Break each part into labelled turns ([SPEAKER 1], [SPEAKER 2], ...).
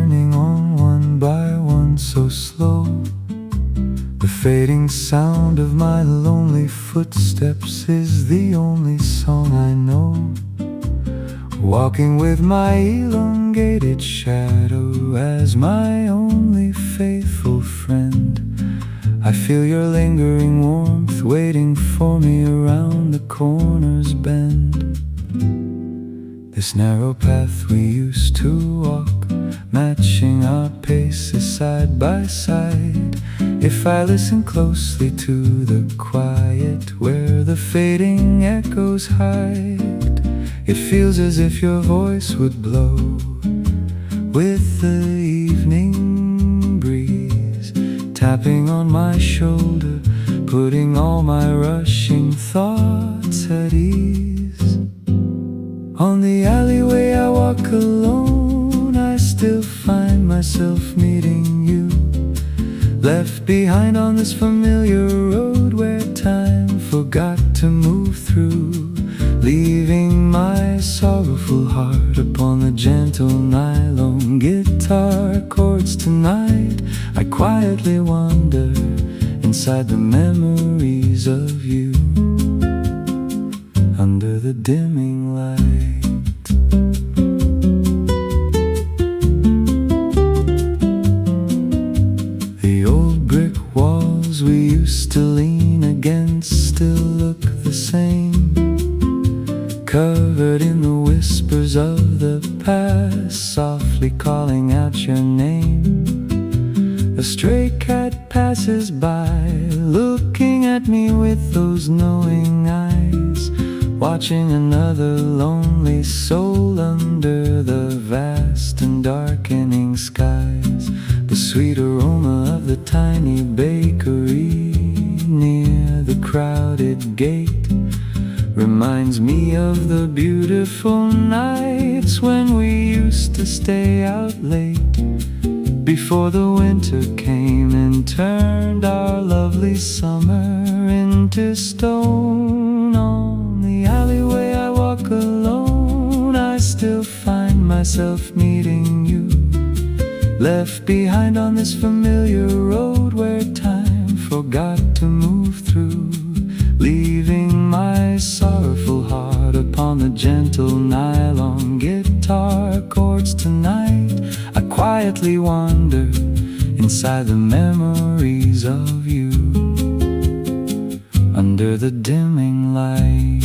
[SPEAKER 1] turning on one by one so slow. The fading sound of my lonely footsteps is the only song I know. Walking with my elongated shadow as my only faithful friend. I feel your lingering warmth waiting for me around the corner's bend. This narrow path we used to walk, matching our paces side by side. If I listen closely to the quiet where the fading echoes hide, it feels as if your voice would blow with the evening breeze, tapping on my shoulder, putting all my rushing thoughts at ease. On the alleyway I walk alone, I still find myself meeting you, left behind on this familiar road where time forgot to move through, leaving my sorrowful heart upon the gentle nylon guitar chords tonight. I quietly wander inside the memories of you, under the dimming light. The old brick walls we used to lean against still look the same, covered in the whispers of the past, softly calling out your name. A stray cat passes by, looking at me with those knowing eyes, watching another lonely soul under the vast and darkening skies. The sweet aroma of the tiny bakery near the crowded gate reminds me of the beautiful nights when we used to stay out late, before the winter came and turned our lovely summer into stone. On the alleyway I walk alone, I still find myself meeting you, left behind on this familiar road where time forgot to move through, leaving my sorrowful heart upon the gentle nylon guitar chords tonight. I quietly wander inside the memories of you, under the dimming light.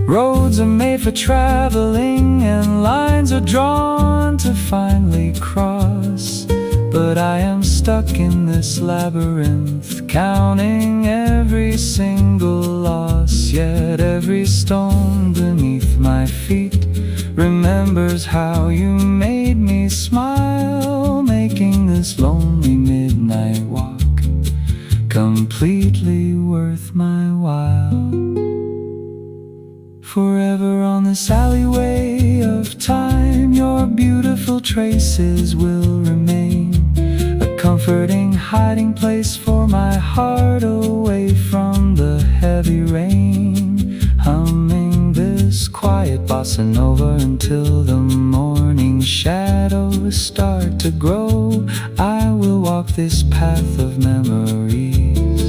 [SPEAKER 1] Roads are made for traveling and lines are drawn to finally cross, but I am stuck in this labyrinth, counting every single loss. Yet every stone beneath my feet remembers how you made me smile, making this lonely midnight walk completely worth my while. Forever on this alleyway of time, your beautiful traces will remain, a comforting hiding place for my heart away from the heavy rain. Humming this quiet bossa nova until the morning shadows start to grow. I will walk this path of memories,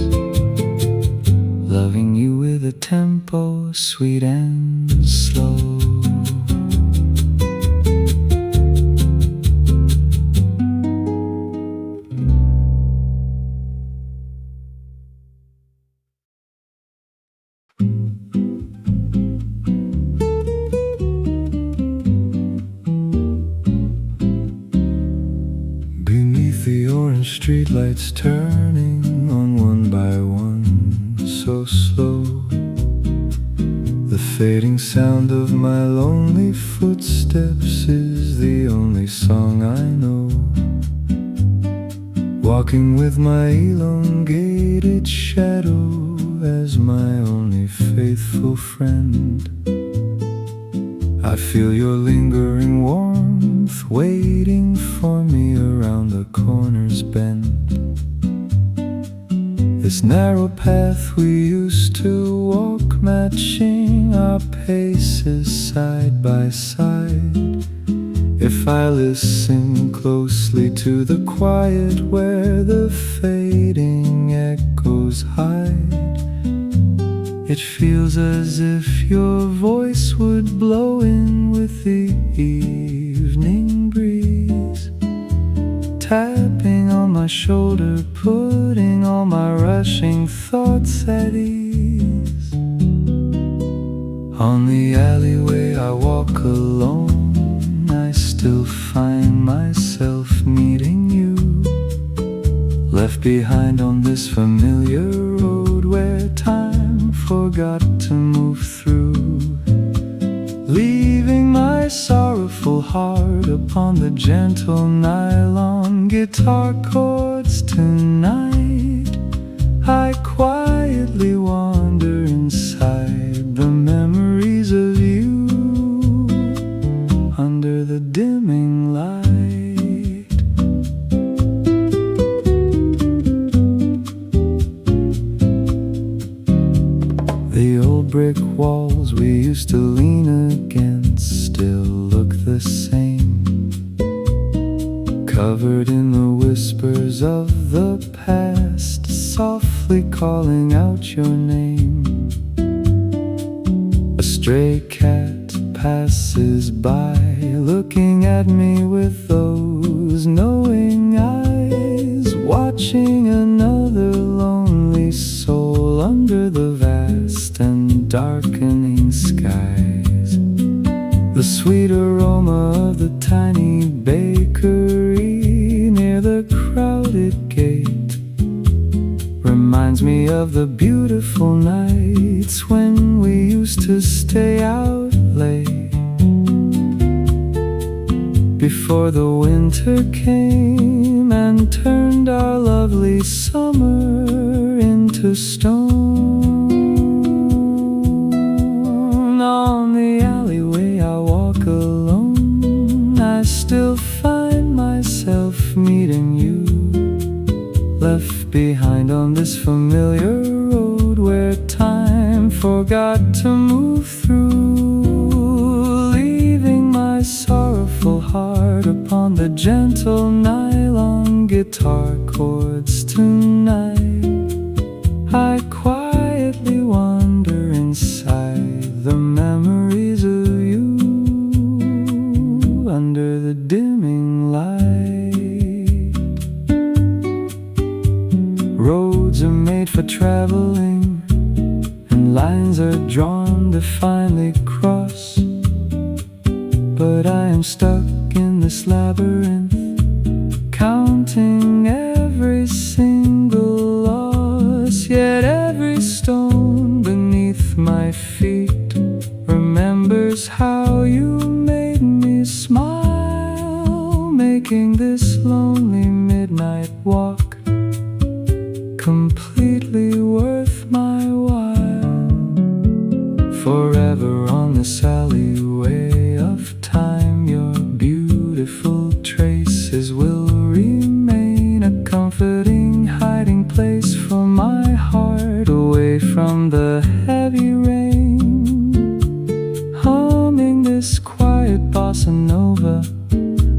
[SPEAKER 1] loving you with a tempo sweet and slow. Beneath the orange streetlights turning on one by one so slow, the fading sound of my lonely footsteps is the only song I know. Walking with my elongated shadow as my only faithful friend. I feel your lingering warmth waiting for me around the corner's bend. This narrow path we used to walk, matching our paces side by side. If I listen closely to the quiet where the fading echoes hide, it feels as if your voice would blow in with the evening breeze, tapping on my shoulder, putting all my rushing thoughts at ease. On the alleyway I walk alone, I still find myself meeting you, left behind on this familiar road where time forgot to move through, leaving my sorrowful heart upon the gentle nylon guitar chords tonight. I quietly wander inside the memories of you under the dimming light. The old brick walls we used to lean against still look the same, covered in the whispers of the past, softly calling out your name. A stray cat passes by, looking at me with those knowing eyes, watching another lonely soul under the vast and darkening skies. The sweet aroma of the tiny bakery near the crowded gate reminds me of the beautiful nights when we used to stay out late, before the winter came and turned our lovely summer into stone. On the alleyway I walk alone, I still find myself meeting you, left behind on this familiar road where time forgot to move through, leaving my sorrowful heart upon the gentle nylon guitar chords tonight. I quietly wander inside the memories of you under the dimming light. Roads are made for traveling, and lines are drawn to finally cross, but I am stuck in this labyrinth, counting every single loss. Yet every stone beneath my feet remembers how you made me smile, making this lonely midnight walk completely worth my while. Forever on this alleyway of time, your beautiful traces will remain a comforting hiding place for my heart, away from the heavy rain, humming this quiet bossa nova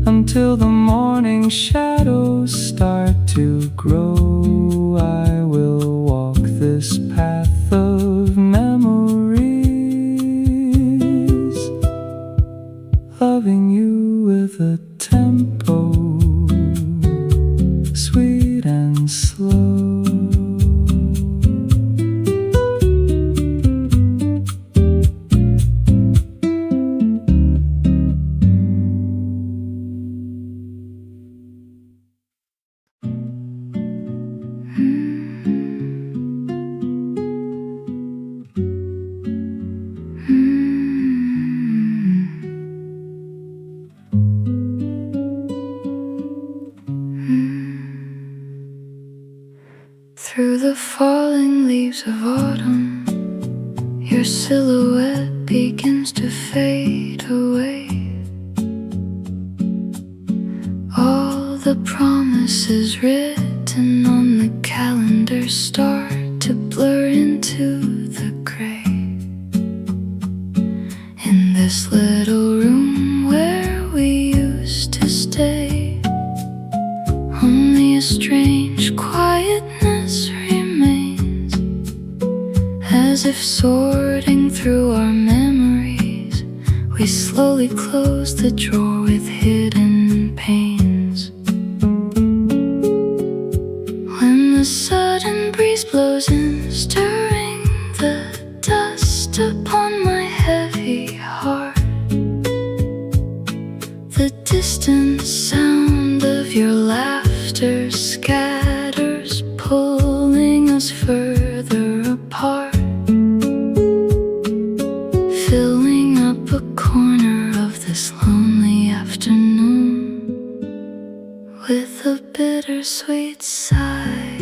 [SPEAKER 1] until the morning shadows start to grow. I will walk this path of memories, loving you with a tempo sweet and slow. Through the falling leaves of autumn, your silhouette begins to fade away. All the promises written on the calendar start to blur into the gray. In this little room where we used slowly close the drawer with hidden pains. When the sudden breeze blows in, stirring the dust upon my heavy heart, the distant sound of your laughter scatters, pulling us further apart, filling up a corner of this lonely afternoon with a bittersweet sigh.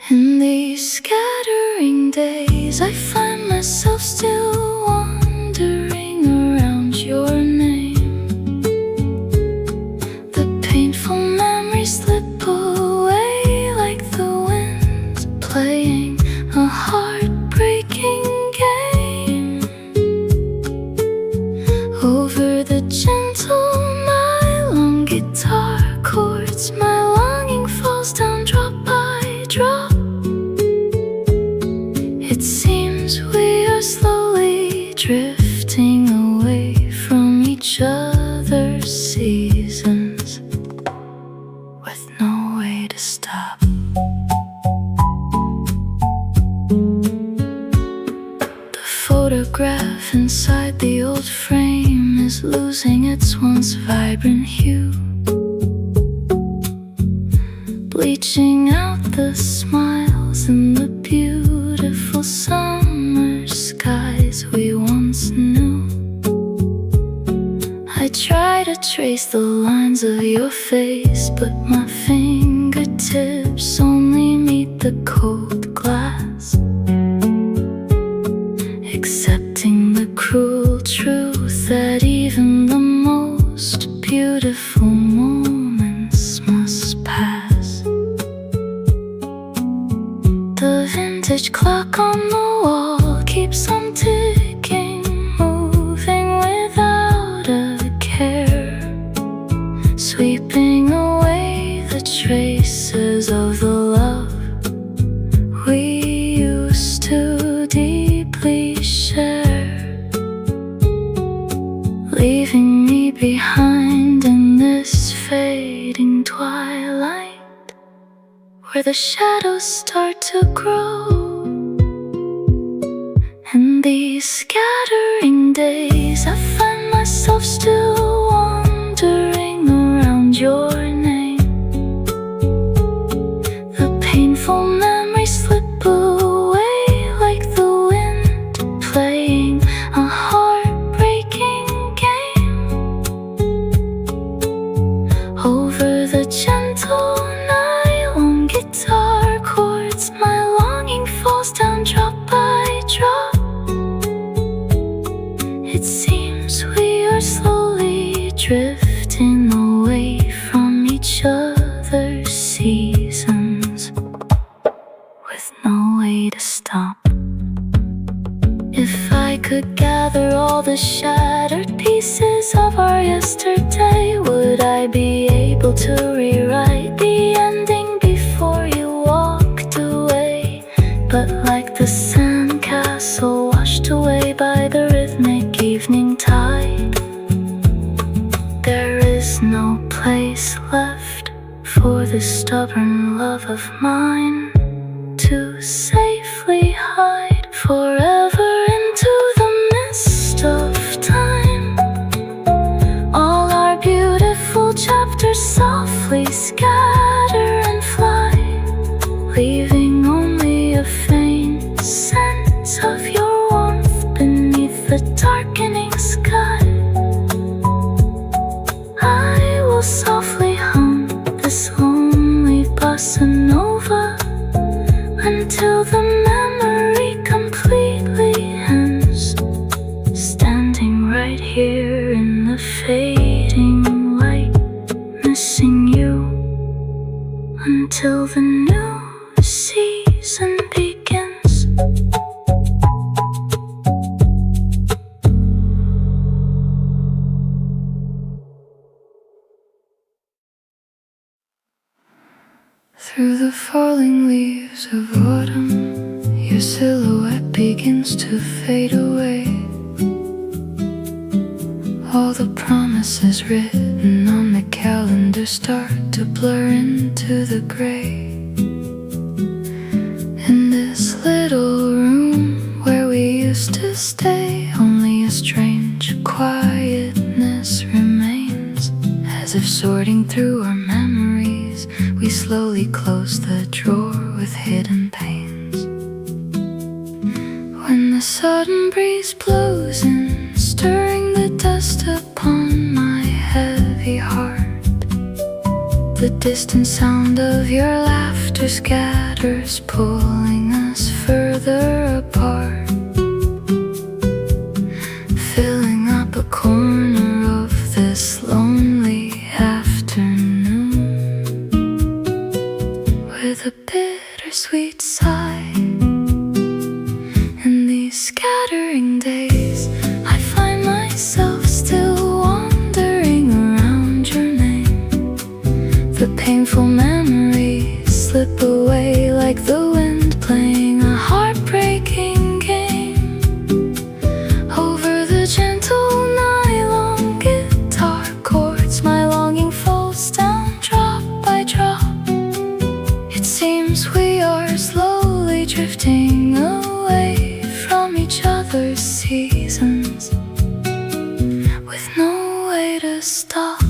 [SPEAKER 1] In these scattering days, I find myself still wandering around your name. The painful memories slip away like the wind, playing a heartbreaking game. Over the gentle nylon guitar chords, my longing falls down drop by drop. It seems we are slowly drifting away from each other's seasons, with no way to stop. The photograph inside the old frame is losing its once vibrant hue, bleaching out the smiles and the beautiful summer skies we once knew. I try to trace the lines of your face, but my fingertips only meet the cold glass, accepting the cruel truth that even the most beautiful moments must pass. The vintage clock on the wall keeps on ticking, moving without a care, sweeping away the traces of the love we used to deeply share, leaving me behind in this fading twilight, where the shadows start to grow. In these scattering days, I find myself still wandering around your name. The painful memories slip away like the wind, playing a heartbreaking game. Over the gentle nylon guitar chords, my longing falls down drop by drop. It seems we are slowly drifting away from each other's seasons, with no way to stop. If I could gather all the shattered pieces of our yesterday, would I be able to rewrite the ending before you walked away? But like the sandcastle washed away by the rhythmic evening tide, there is no place left for this stubborn love of mine to safely hide forever into the mist of time. All our beautiful chapters softly scatter and fly, leaving only a faint sense of your warmth beneath the darkening sky. I will softly hum this lonely bossa nova until the memory completely ends, standing right here in the fading light, missing you until the new season begins. Through the falling leaves of autumn, your silhouette begins to fade away. All the promises written on the calendar start to blur into the gray. In this little room where we used to stay, only a strange quietness remains. As if sorting through our memories, we slowly close the drawer with hidden pains. When the sudden breeze blows in, stirring the dust upon my heavy heart, the distant sound of your laughter scatters, pulling us further apart, filling up a corner of this lonely afternoon with a bittersweet sigh. In these scattering days, I find myself still wandering around your name. The painful memories slip away like the wind, playing a heartbreaking game. Over the gentle nylon guitar chords, my longing falls down drop by drop. It seems we are slowly drifting away from each other's seasons, with no way to stop.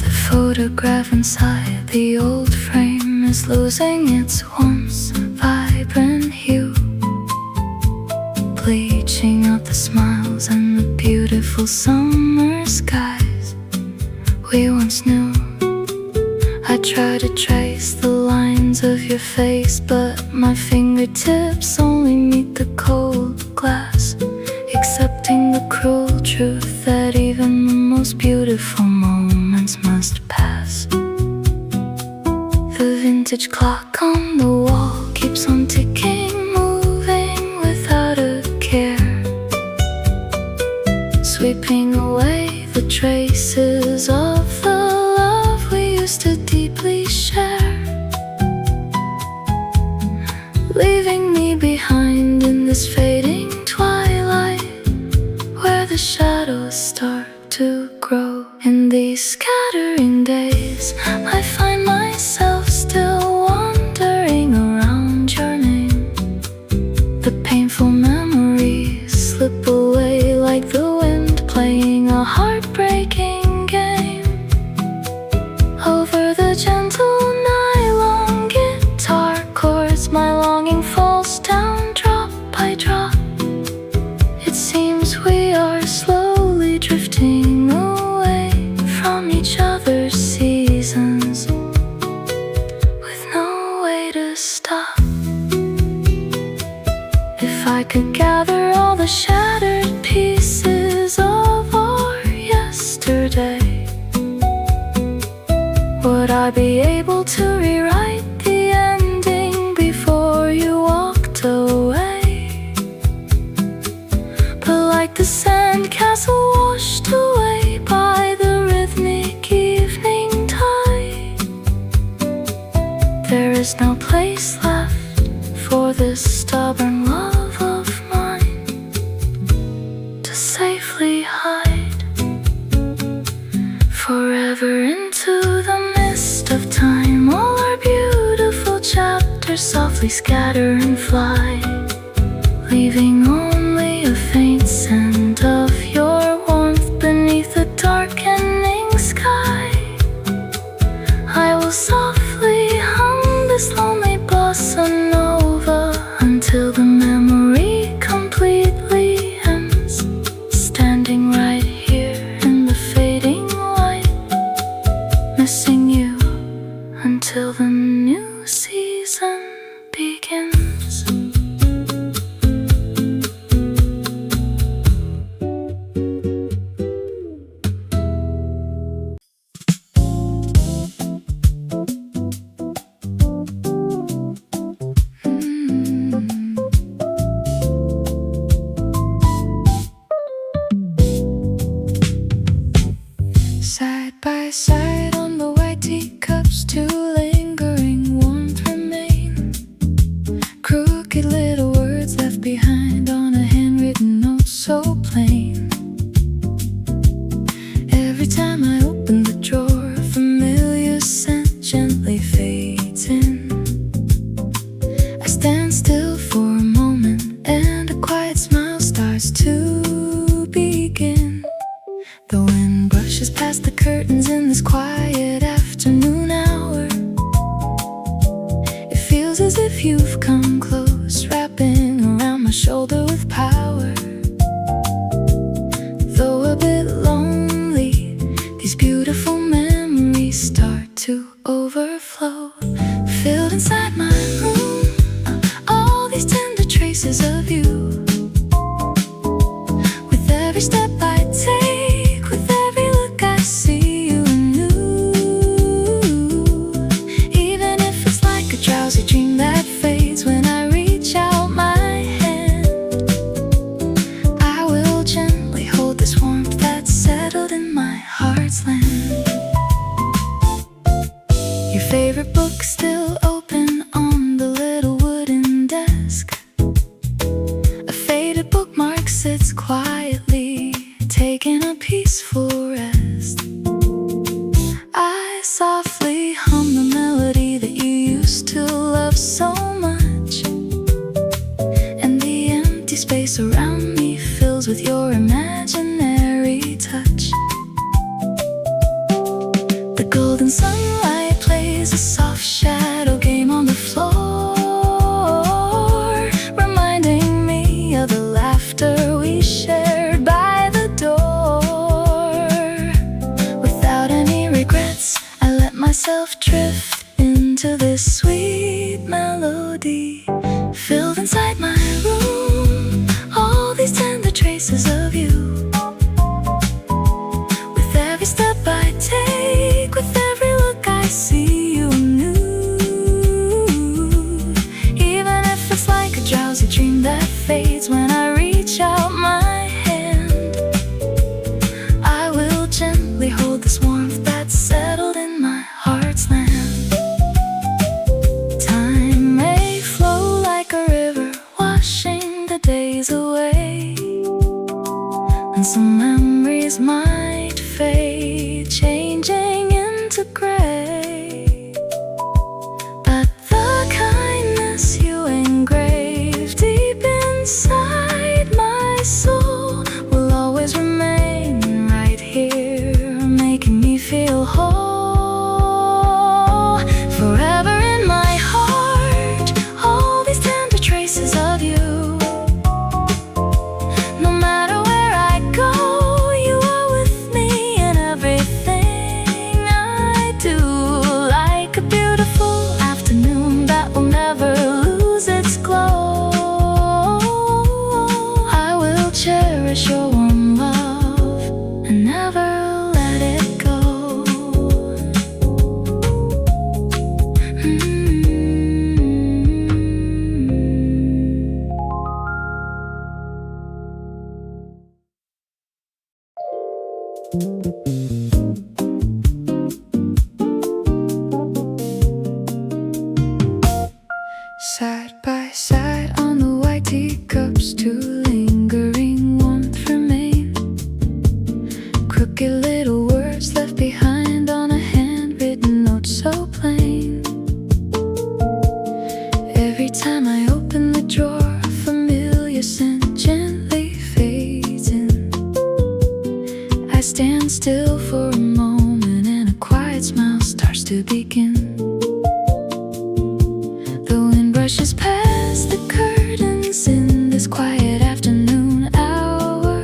[SPEAKER 1] The photograph inside the old frame is losing its once vibrant hue, bleaching out the smiles and the beautiful summer skies we once knew. I try to trace the lines of your face, but my fingertips only meet the cold glass, accepting the cruel truth that even the most beautiful moments must pass. The vintage clock on the wall keeps on ticking, moving without a care, sweeping away the traces of the love we used to deeply share, leaving me behind in this fading twilight where the shadows start to grow. In these scattering days, I find myself still wandering around your name. The painful memories slip away like the wind, playing a heartbreaking game. Over the gentle nylon guitar chords, my longing falls down drop by drop. It seems we are slowly drifting away from each other's seasons, with no way to stop. If I could gather all the shattered pieces of our yesterday, would I be able to rewrite the ending before you walked away? But like the sandcastle washed away by the rhythmic evening tide, there is no place left for this stubborn love of mine to safely hide forever into the mist of time. All our beautiful chapters softly scatter and fly, leaving only a faint scent of your warmth beneath the darkening sky. I will softly hum this lonely bossa nova until the memory completely ends, standing right here in the fading light, missing you until the new season begins. so plain. Every time I open the drawer, a familiar scent gently fades in. I stand still for a moment and a quiet smile starts to begin. The wind brushes past the curtains in this quiet afternoon hour. It feels as if you've come close, wrapping around my shoulder with power. Though a bit lonely, these beautiful memories start to overflow. Filled inside my room, all these tender traces of you. With every step I take, with every look I see you anew. Even if it's like a drowsy dream that fades when I reach out my hand, I will gently hold this warmth that's settled in my heart's land. Your favorite book still open on the little wooden desk. A faded bookmark sits quietly, taking a peaceful rest. I softly hum the melody that you used to love so much, and the empty space around me fills with your imaginary touch. The golden sunlight plays a soft shadow game on the floor, reminding me of the laughter we shared by the door. Without any regrets, I let myself drift into this sweet melody. Filled inside my room, all these tender traces of you. With every step I take, with every look I see you anew. Even if it's like a drowsy dream that fades when I reach out my hand, I will gently hold this warmth that's settled in my heart's land. Time may flow like a river, washing the days away, and some memories might fade, changing into gray. But the kindness you engrave deep inside my soul will always remain right here, making me feel whole. Forever in my heart, all these tender traces of you. No matter where I go, you are with me in everything I do. Like a beautiful afternoon that will never lose its glow, I will cherish your warm love and never let it go. Side by side on the white teacups, two lingering warmth remain. Crooked little words left behind on a handwritten note so plain. Every time I open the drawer, a familiar scent gently fades in. I stand still for a moment and a quiet smile starts to begin. The wind brushes past the curtains in this quiet afternoon hour.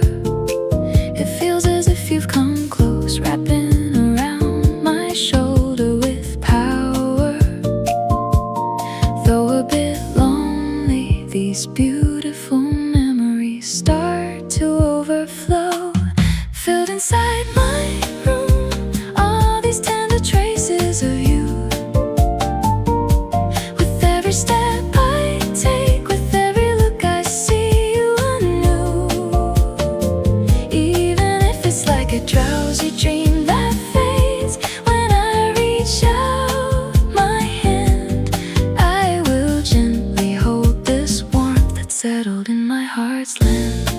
[SPEAKER 1] It feels as if you've come close, wrapping around my shoulder with power. Though a bit lonely, these beautiful memories start to overflow. Filled inside my room, all these tender traces of you. With every step I take, with every look I see you anew. Even if it's like a drowsy dream that fades when I reach out my hand, I will gently hold this warmth that's settled in my heart's land.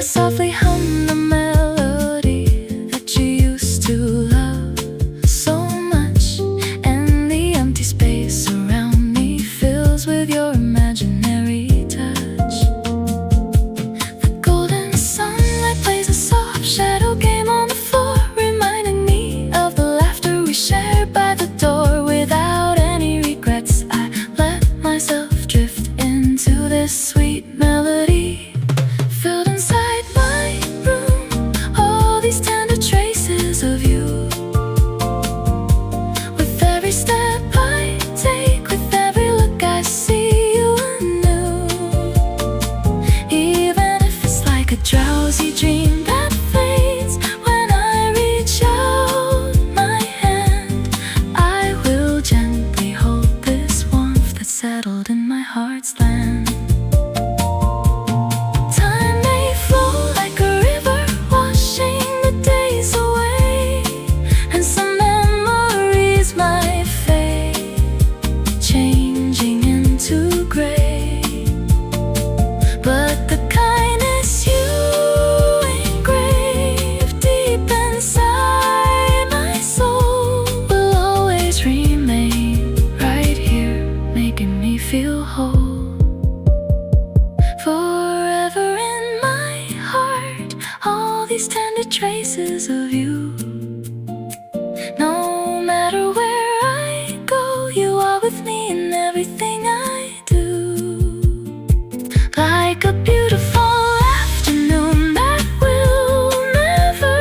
[SPEAKER 1] I softly hum the melody that you used to love so much, and the empty space around me fills with your imaginary touch. The golden sunlight plays a soft shadow game on the floor, reminding me of the laughter we shared by the door. Without any regrets, I let myself drift into this sweet melody. Filled inside my room, all these tender traces of you. With every step I take, with every look I see you anew. Even if it's like a drowsy dream that fades, when I reach out my hand, I will gently hold this warmth that's settled in my heart's land. Time may flow like a river, washing the days away, and some memories might fade, changing into gray. But the kindness you engraved deep inside my soul will always remain right here, making me feel whole. Forever in my heart, all these tender traces of you. No matter where I go, you are with me in everything I do. Like a beautiful afternoon that will never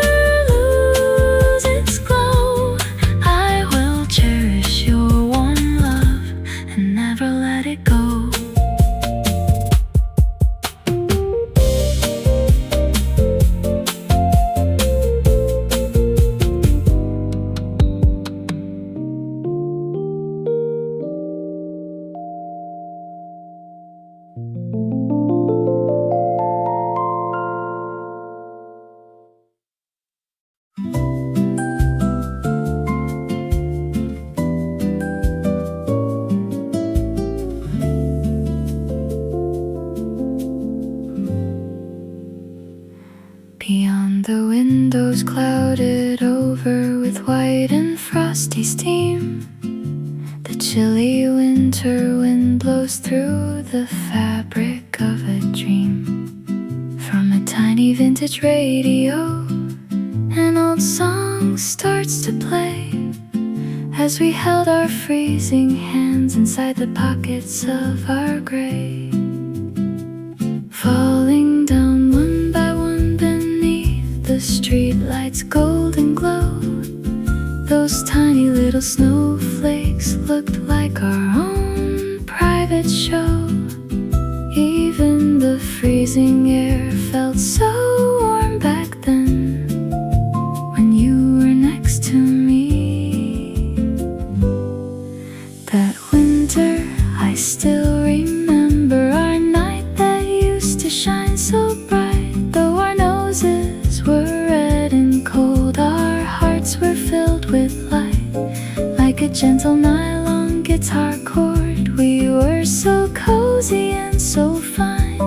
[SPEAKER 1] lose its glow, I will cherish your warm love and never let it go. Beyond the windows clouded over with white and frosty steam, the chilly winter wind blows through the fabric of a dream. From a tiny vintage radio, an old song starts to play as we held our freezing hands inside the pockets of our gray. Falling down one by one beneath the streetlight's golden glow, those tiny little snowflakes looked like our own private show. Even the freezing air felt so warm back then, when you were next to me. That winter, I still remember our night that used to shine so bright. Though our noses were red and cold, our hearts were filled with light. Like a gentle nylon guitar chord, we were so cozy and so fine.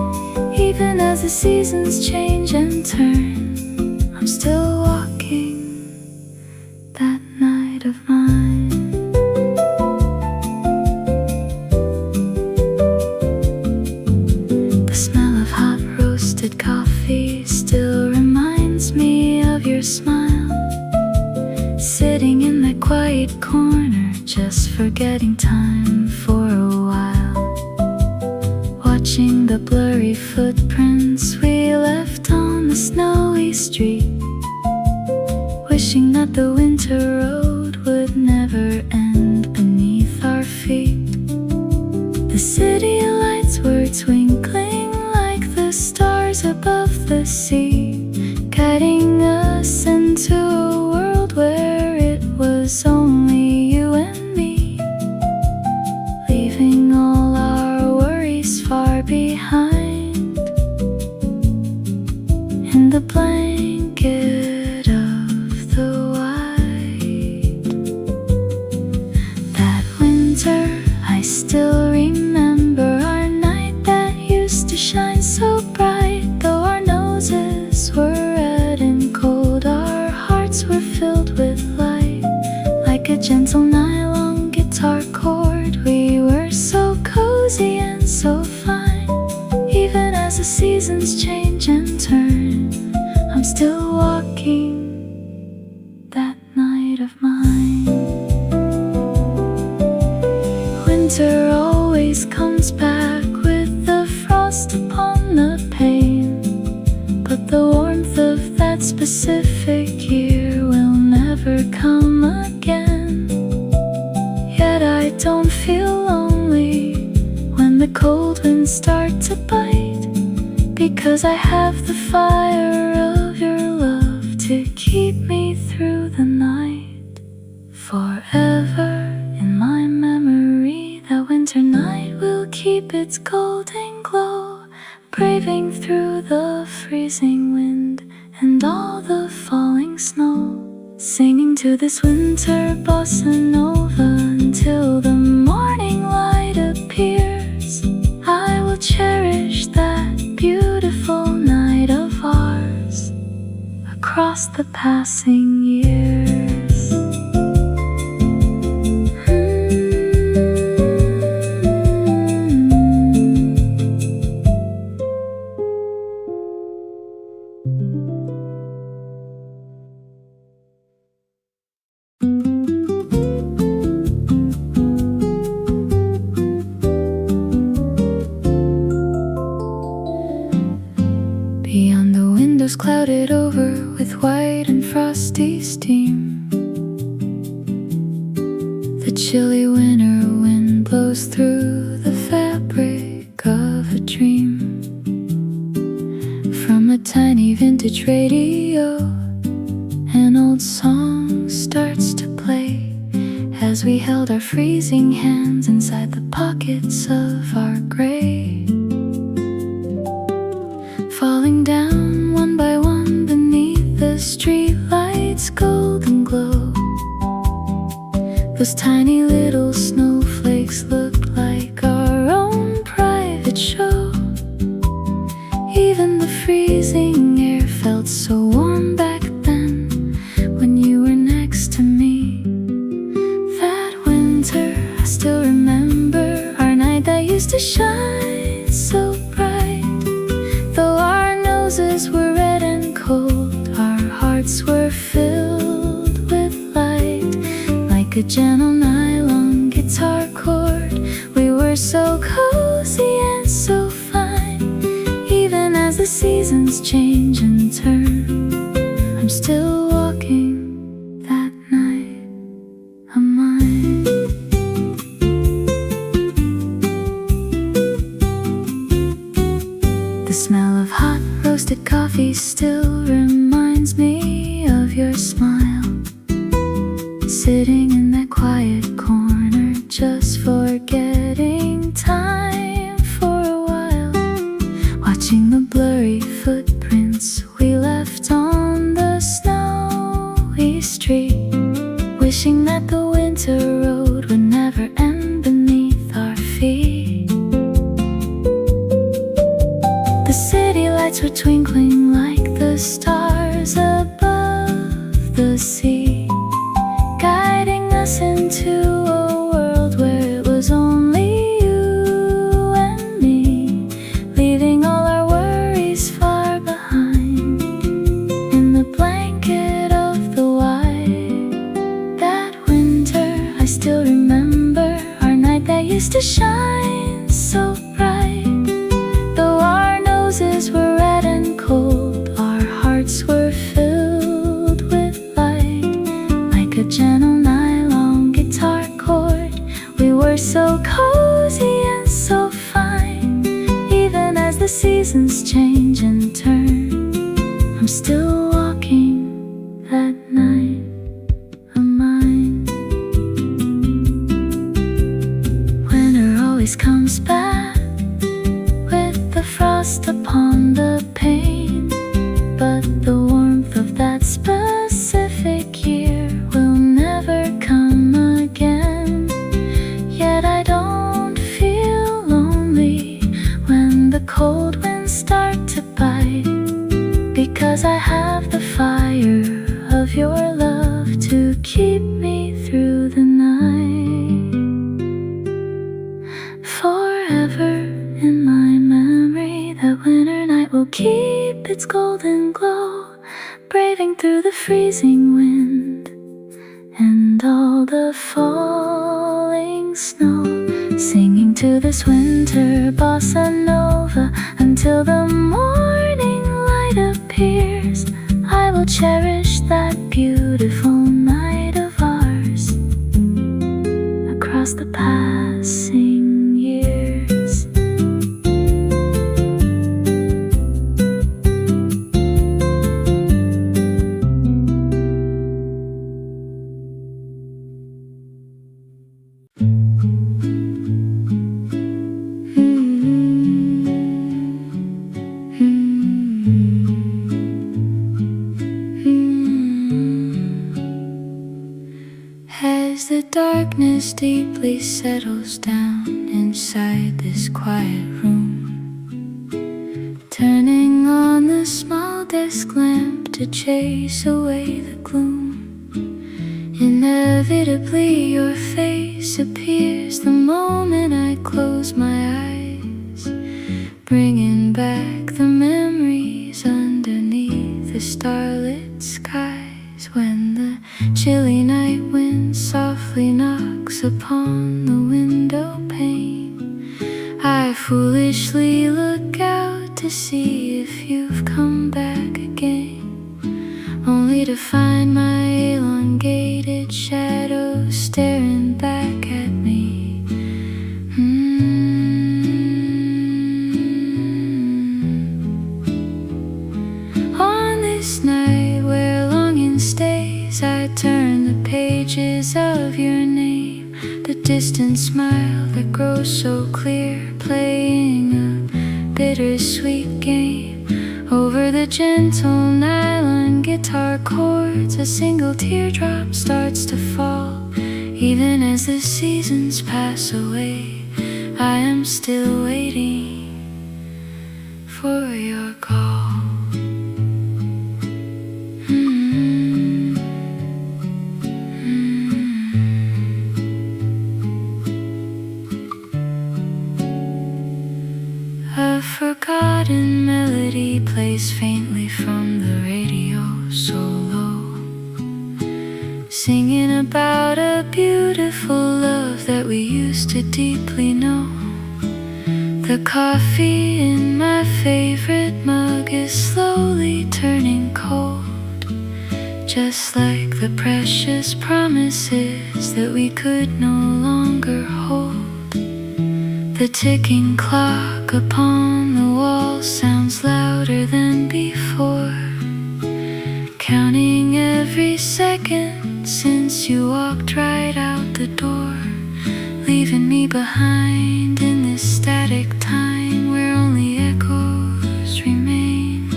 [SPEAKER 1] Even as the seasons change and turn, I'm still walking that night of mine. The smell of hot roasted coffee still reminds me of your smile, sitting in that quiet corner, just forgetting time for a while, watching the blurry footprints we left on the snowy street, wishing that the winter road would never end beneath our feet. The city lights were twinkling like the stars above the sea, guiding us into a world where it was only you and me, leaving all our worries far behind in the blanket of the white. That winter, I still remember our night that used to shine so bright. Though our noses change and turn. I'm still walking that night of mine. Winter always comes back with the frost upon the pane, but the warmth of that specific year will never come again. Yet I don't feel lonely when the cold winds start to bite, because I have the fire of your love to keep me through the night. Forever in my memory, that winter night will keep its golden glow, braving through the freezing wind and all the falling snow, singing to this winter bossa nova until the morning light appears. I will cherish that beautiful night of ours across the passing years. Beyond the windows clouded over with white and frosty steam, the chilly winter wind blows through the fabric of a dream. From a tiny vintage radio, an old song starts to play as we held our freezing hands inside the pockets of our gray, falling down one by one beneath the streetlight's golden glow. Those tiny little snowflakes looked like our own private show. Even the freezing air felt so warm back then when you were next to me. That winter, I still remember our night that used to shine so bright. Though our noses were red and cold, our hearts were filled with light. Like a gentle nylon guitar chord, we were so cozy and so fine. Even as the seasons change and turn, I'm still walking that night of mine. The smell of hot roasted coffee still reminds me of your smile, sitting in that quiet corner, just forgetting time for a while, watching the blurry footprints we left on the snowy street, wishing that the winter road would never end beneath our feet. The city lights were twinkling like the stars above the sea, guiding us into a world where it was only you and me, leaving all our worries far behind in the blanket of the white. That winter, I still remember our night that used to shine so bright. Though our noses were red and cold, our hearts were filled with light. Like a gentle nylon guitar chord, we were so cozy and so fine. Even as the seasons change and turn, I'm still walking that night of mine. Winter always comes back with the frost upon the pane, but the warmth of that specific year will never come again. Yet I don't feel lonely when the cold winds start to bite, because I have the fire of your love to keep me through the night. Forever in my memory, that winter night will keep
[SPEAKER 2] keep its golden glow, braving through the freezing wind and all the falling snow, singing to this winter bossa nova until the morning light appears. I will cherish that beautiful night of ours across the passing years. As the darkness deeply settles down inside this quiet room, turning on the small desk lamp to chase away the gloom, inevitably your face appears the moment I close my eyes, bringing back the memories underneath the starlit skies, when the chilly night wind softly knocks upon the window pane. I foolishly look out to see if you've come back again, only to find my elongated shadow staring back at me. On this night where longing stays, I turn the pages of your name, the distant smile that grows so clear, playing a bittersweet game over the gentle nylon guitar chords. A single teardrop starts to fall, even as the seasons pass away. I am still waiting for your call. A forgotten melody plays faintly from the radio so low, singing about a beautiful love that we used to deeply know. The coffee in my favorite mug is slowly turning cold, just like the precious promises that we could no longer hold. The ticking clock upon the wall sounds louder than before, counting every second since you walked right out the door, leaving me behind in this static time where only echoes remain.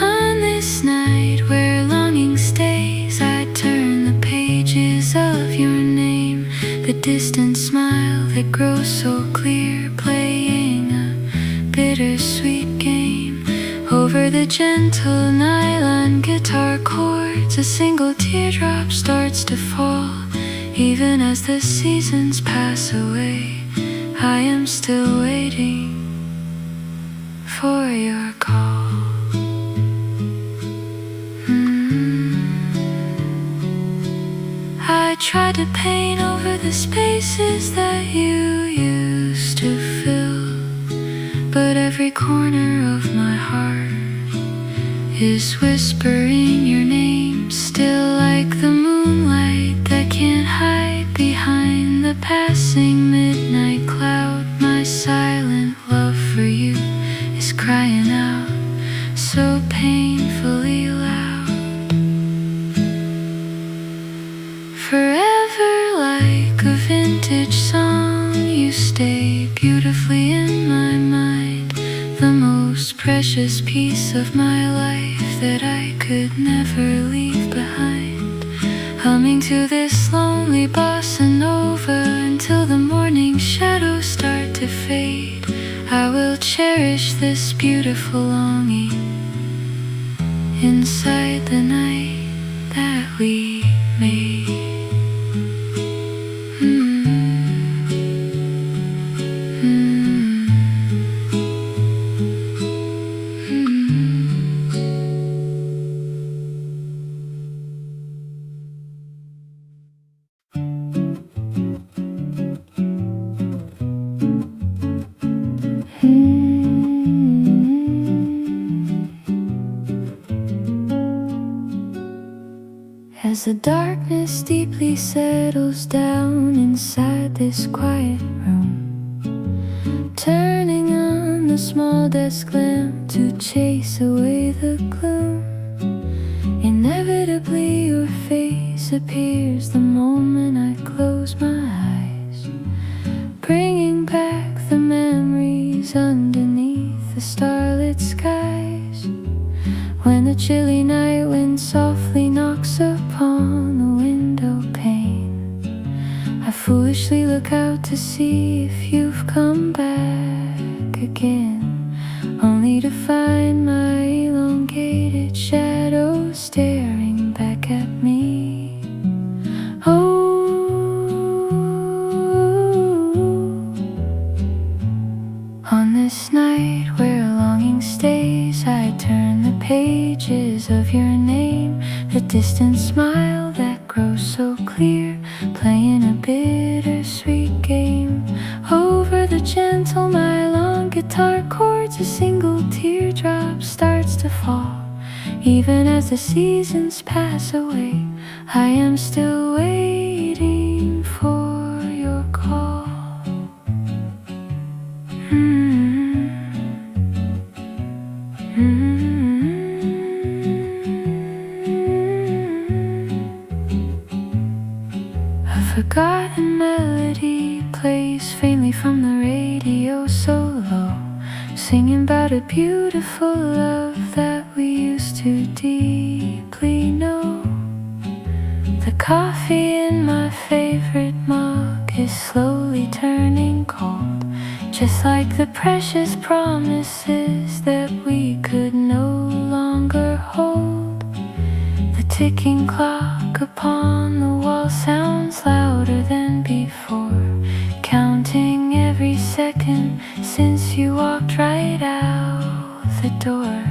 [SPEAKER 2] On this night where longing stays, I turn the pages of your name, the distant smile that grows so clear, playing a bittersweet game over the gentle nylon guitar chords. A single teardrop starts to fall, even as the seasons pass away. I am still waiting for your call. I tried to paint over the spaces that you used to fill, but every corner of my heart is whispering your name, still like the moonlight that can't hide behind the passing midnight cloud. My silent love for you is crying out so painfully loud. Forever like a vintage song, you stay beautifully in my mind, the most precious piece of my life that I could never leave behind. Humming to this lonely bossa nova until the morning shadows start to fade, I will cherish this beautiful longing inside the night that we made. the darkness deeply settles down inside this quiet room, turning on the small desk lamp to chase away the gloom. Inevitably your face appears the moment I close my eyes, bringing back the memories underneath the starlit skies. When the chilly night wind softly knocks upon the window pane, I foolishly look out to see if you've come back again, only to find my elongated shadow staring back at me. Oh, on this night where longing stays, I turn the pages of your name, the distant smile that grows so clear, playing a bittersweet game. Over the gentle nylon guitar chords, a single teardrop starts to fall. Even as the seasons pass away, I am still waiting for your call. A forgotten melody plays faintly from the radio so low, singing about a beautiful love that we used to deeply know. The coffee in my favorite mug is slowly turning cold, just like the precious promises that we could no longer hold. The ticking clock upon the wall sounds louder than before, counting every second since you walked right out the door,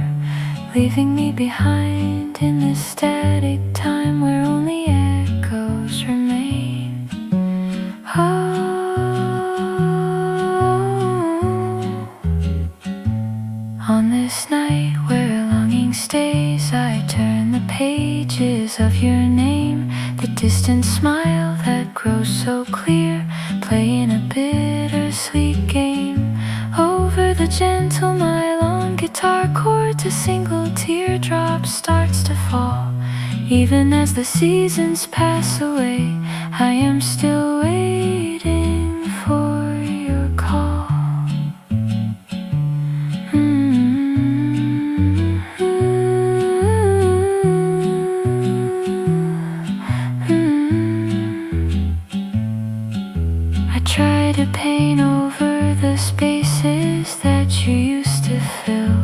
[SPEAKER 2] leaving me behind in this static time where only echoes remain. Oh, on this night where longing stays, I turn the pages of your name, the distant smile that grows so clear, playing a bittersweet game. Over the gentle nylon guitar chords, a single teardrop starts to fall. Even as the seasons pass away, I am still waiting for your call. I try to paint over the spaces that you used to fill,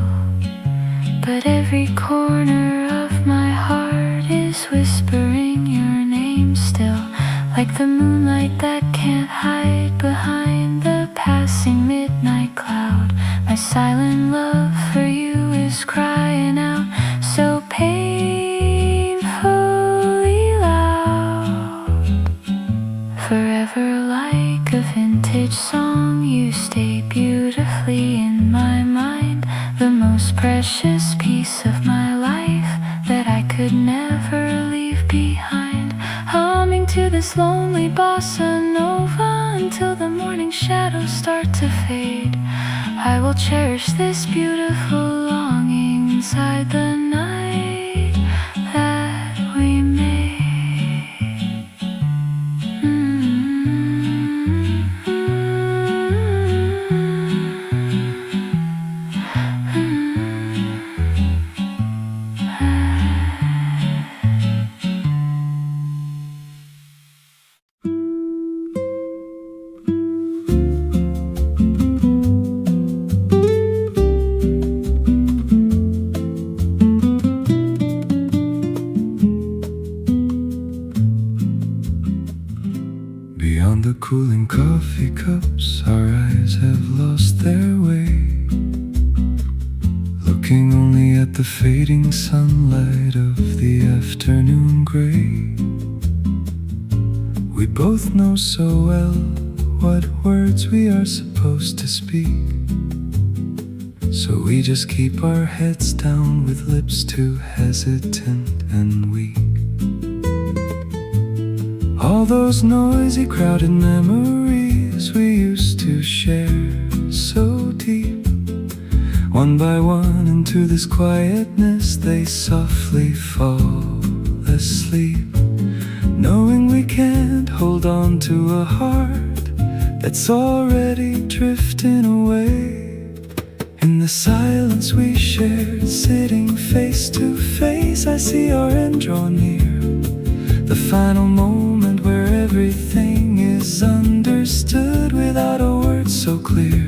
[SPEAKER 2] but every corner of my heart is whispering your name still, like the moonlight that can't hide behind the passing midnight cloud. My silent love for you is crying out so painfully loud. Forever like a vintage song, you stay beautifully in my mind, the most precious piece of my life that I could never leave behind. Humming to this lonely bossa nova until the morning shadows start to fade, I will cherish this beautiful longing inside the night that we made.
[SPEAKER 1] Beyond the cooling coffee cups, our eyes have lost their way, looking only at the fading sunlight of the afternoon gray. We both know so well what words we are supposed to speak, so we just keep our heads down with lips too hesitant and weak. All those noisy, crowded memories we used to share so deep. One by one into this quietness they softly fall asleep, knowing we can't hold on to a heart that's already drifting away. In the silence we shared, sitting face to face, I see our end draw near, the final moment where everything is understood without a word so clear.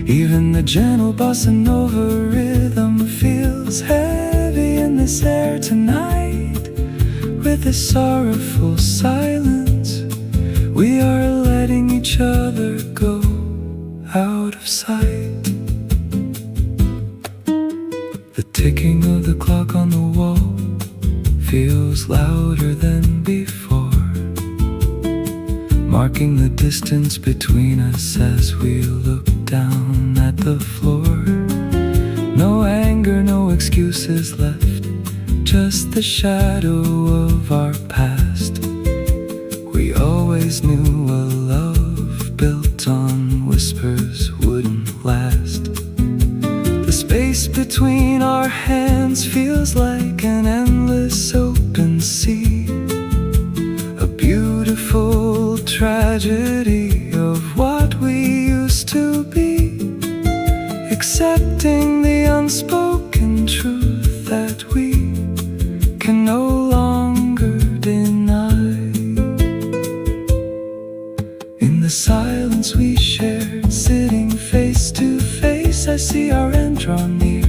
[SPEAKER 1] Even the gentle bossa nova rhythm feels heavy in this air tonight. With this sorrowful silence, we are letting each other go out of sight. The ticking of the clock on the wall feels louder than before, marking the distance between us as we look down at the floor. No anger, no excuses left, just the shadow of our past. We always knew a love built on whispers wouldn't last. The space between our hands feels like an endless open sea, a beautiful tragedy of what we used to be, accepting the unspoken truth that we can no longer deny. In the silence we shared, sitting face to face, I see our end draw near,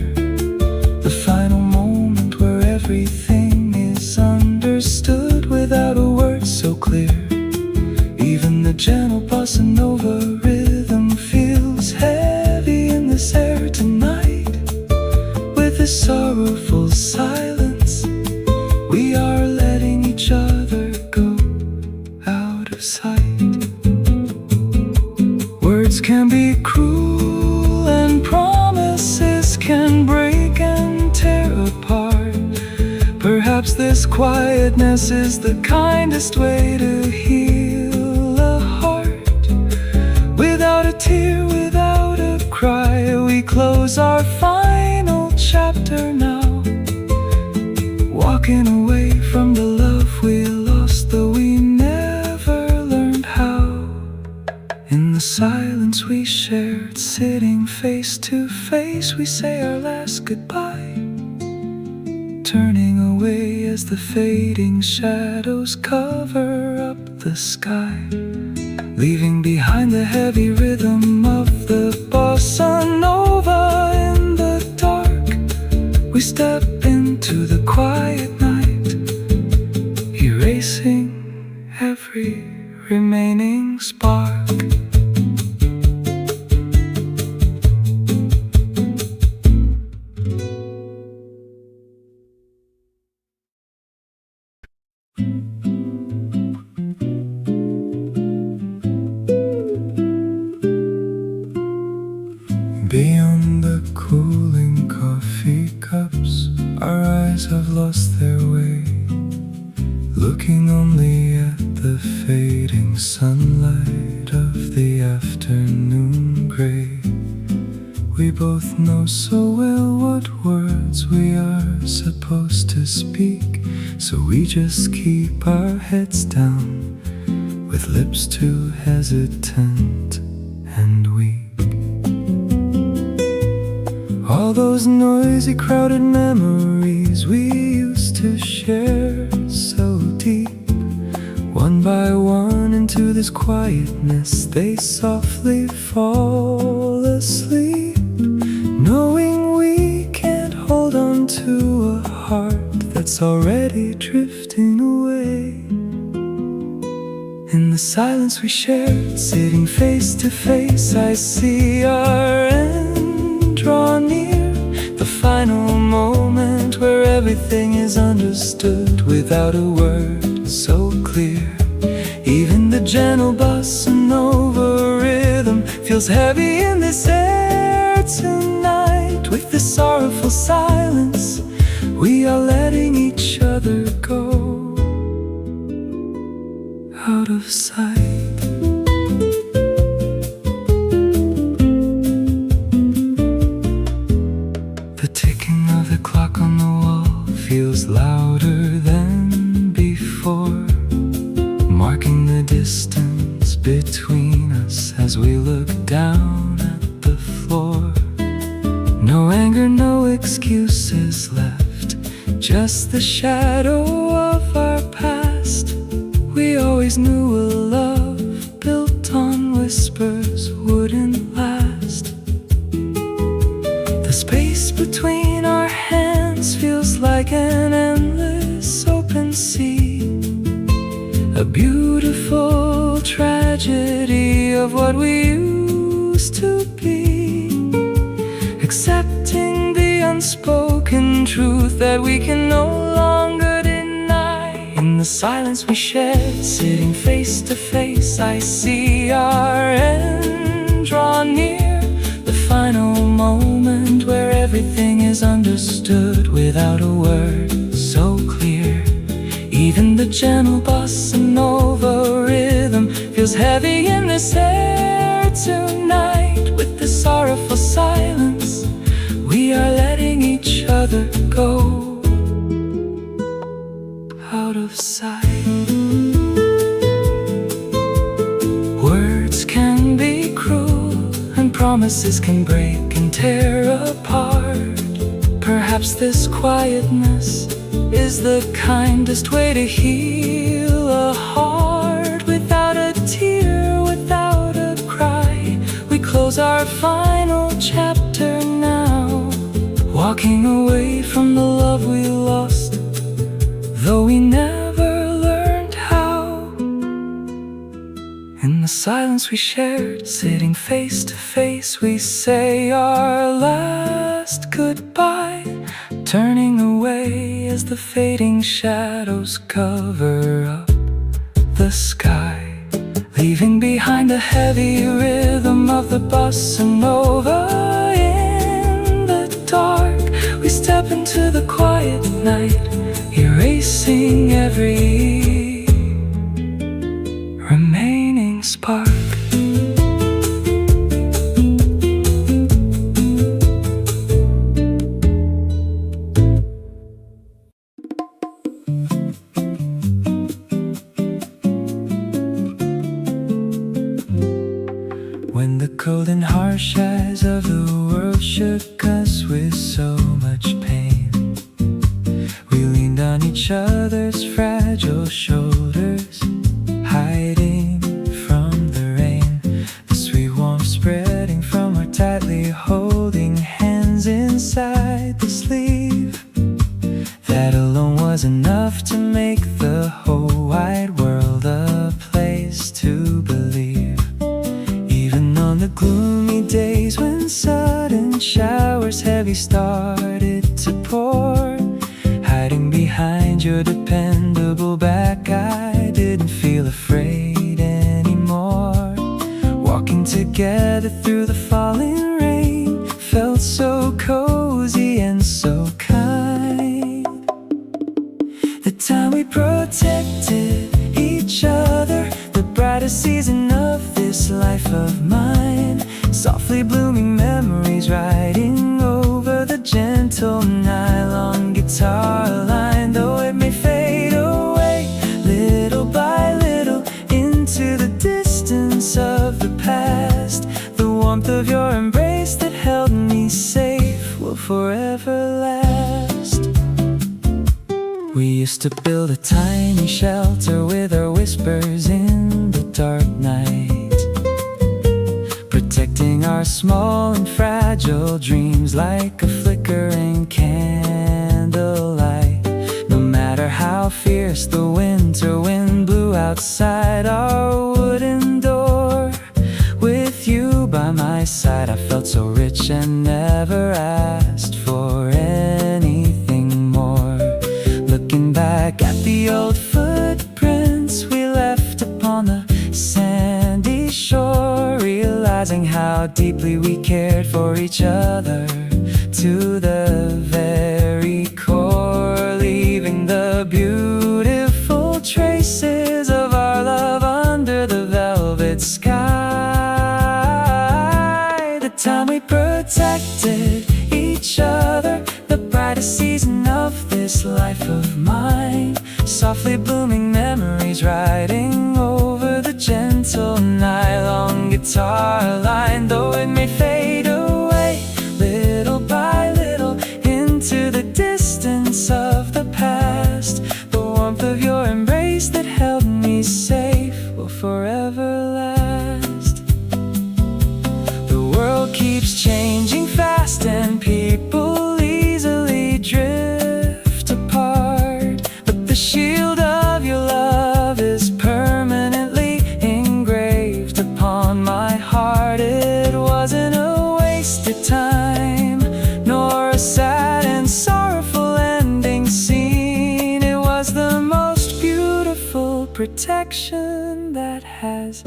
[SPEAKER 1] the final moment where everything is understood without a word so clear. Even the gentle bossa nova rhythm feels heavy in this air tonight. With this sorrowful silence, we are letting each other go out of sight. Words can be cruel and promises can break and tear apart. Perhaps this quietness is the kindest way to heal a heart. Without a tear, without a cry, we close our final chapter now, walking away from the love we lost, though we never learned how. In the silence we shared, sitting face to face, we say our last goodbye, turning away as the fading shadows cover up the sky, leaving behind the heavy rhythm of the bossa nova. In the dark, we step into the quiet night, erasing every remaining spark. Beyond the cooling coffee cups, our eyes have lost their way, looking only at the fading sunlight of the afternoon gray. We both know so well what words we are supposed to speak, so we just keep our heads down, with lips too hesitant and weak. All those noisy, crowded memories we used to share so deep, one by one into this quietness they softly fall asleep, knowing we can't hold on to a heart that's already drifting away. In the silence we shared, sitting face to face, I see our end draw near, the final moment where everything is understood without a word so clear. Even the gentle bossa nova rhythm feels heavy in this air tonight. With the sorrowful silence, we are letting each other go of sight. The ticking of the clock on the wall feels louder than before, marking the distance between us as we look down at the floor. No anger, no excuses left, just the shadow of our past. We always knew a love built on whispers wouldn't last. The space between our hands feels like an endless open sea, a beautiful tragedy of what we used to be. Accepting the unspoken truth that we can no longer deny. In the silence we shared, sitting face to face, I see our end draw near. The final moment where everything is understood without a word so clear. Even the gentle bossa nova rhythm feels heavy in this air tonight. With the sorrowful silence, we are letting each other go out of sight. Words can be cruel, and promises can break and tear apart. Perhaps this quietness is the kindest way to heal a heart. Without a tear, without a cry, we close our final chapter now, walking away from the love we lost, though we never learned how. In the silence we shared, sitting face to face, we say our last goodbye, turning away as the fading shadows cover up the sky, leaving behind the heavy rhythm of the bossa nova. In the dark, we step into the quiet night, erasing every remaining spark. When the cold and harsh eyes of the world shook us with so much pain, we leaned on each other's fragile shoulders, hiding from the rain. The sweet warmth spreading from our tightly holding hands inside the sleeve. That alone was enough to make the whole wide world a place to believe. Even on the gloomy days when sudden showers heavy started to pour, hiding behind your dependable back, I didn't feel afraid anymore. Walking together through the falling rain felt so cozy and so kind. The time we protected each other, the brightest season of this life of mine. Softly blooming memories riding over the gentle nylon guitar line. Though it may fade away little by little into the distance of the past, the warmth of your embrace that held me safe will forever last. We used to build a tiny shelter with our whispers in the dark night, protecting our small and fragile dreams like a flickering candlelight. No matter how fierce the winter wind blew outside our wooden door, with you by my side I felt so rich and never asked for anything more. Looking back at the old footprints we left upon the sandy shore, realizing how deeply we cared for each other to the very core, leaving the beautiful traces of our love time we protected each other, the brightest season of this life of mine. Softly blooming memories riding over the gentle nylon guitar line. Though it may fade away little by little into the distance of the past, the warmth of your embrace that held me safe will forever last. The world keeps changing fast and people easily drift apart, but the shield of your love is permanently engraved upon my heart. It wasn't a wasted time, nor a sad and sorrowful ending scene. It was the most beautiful protection that has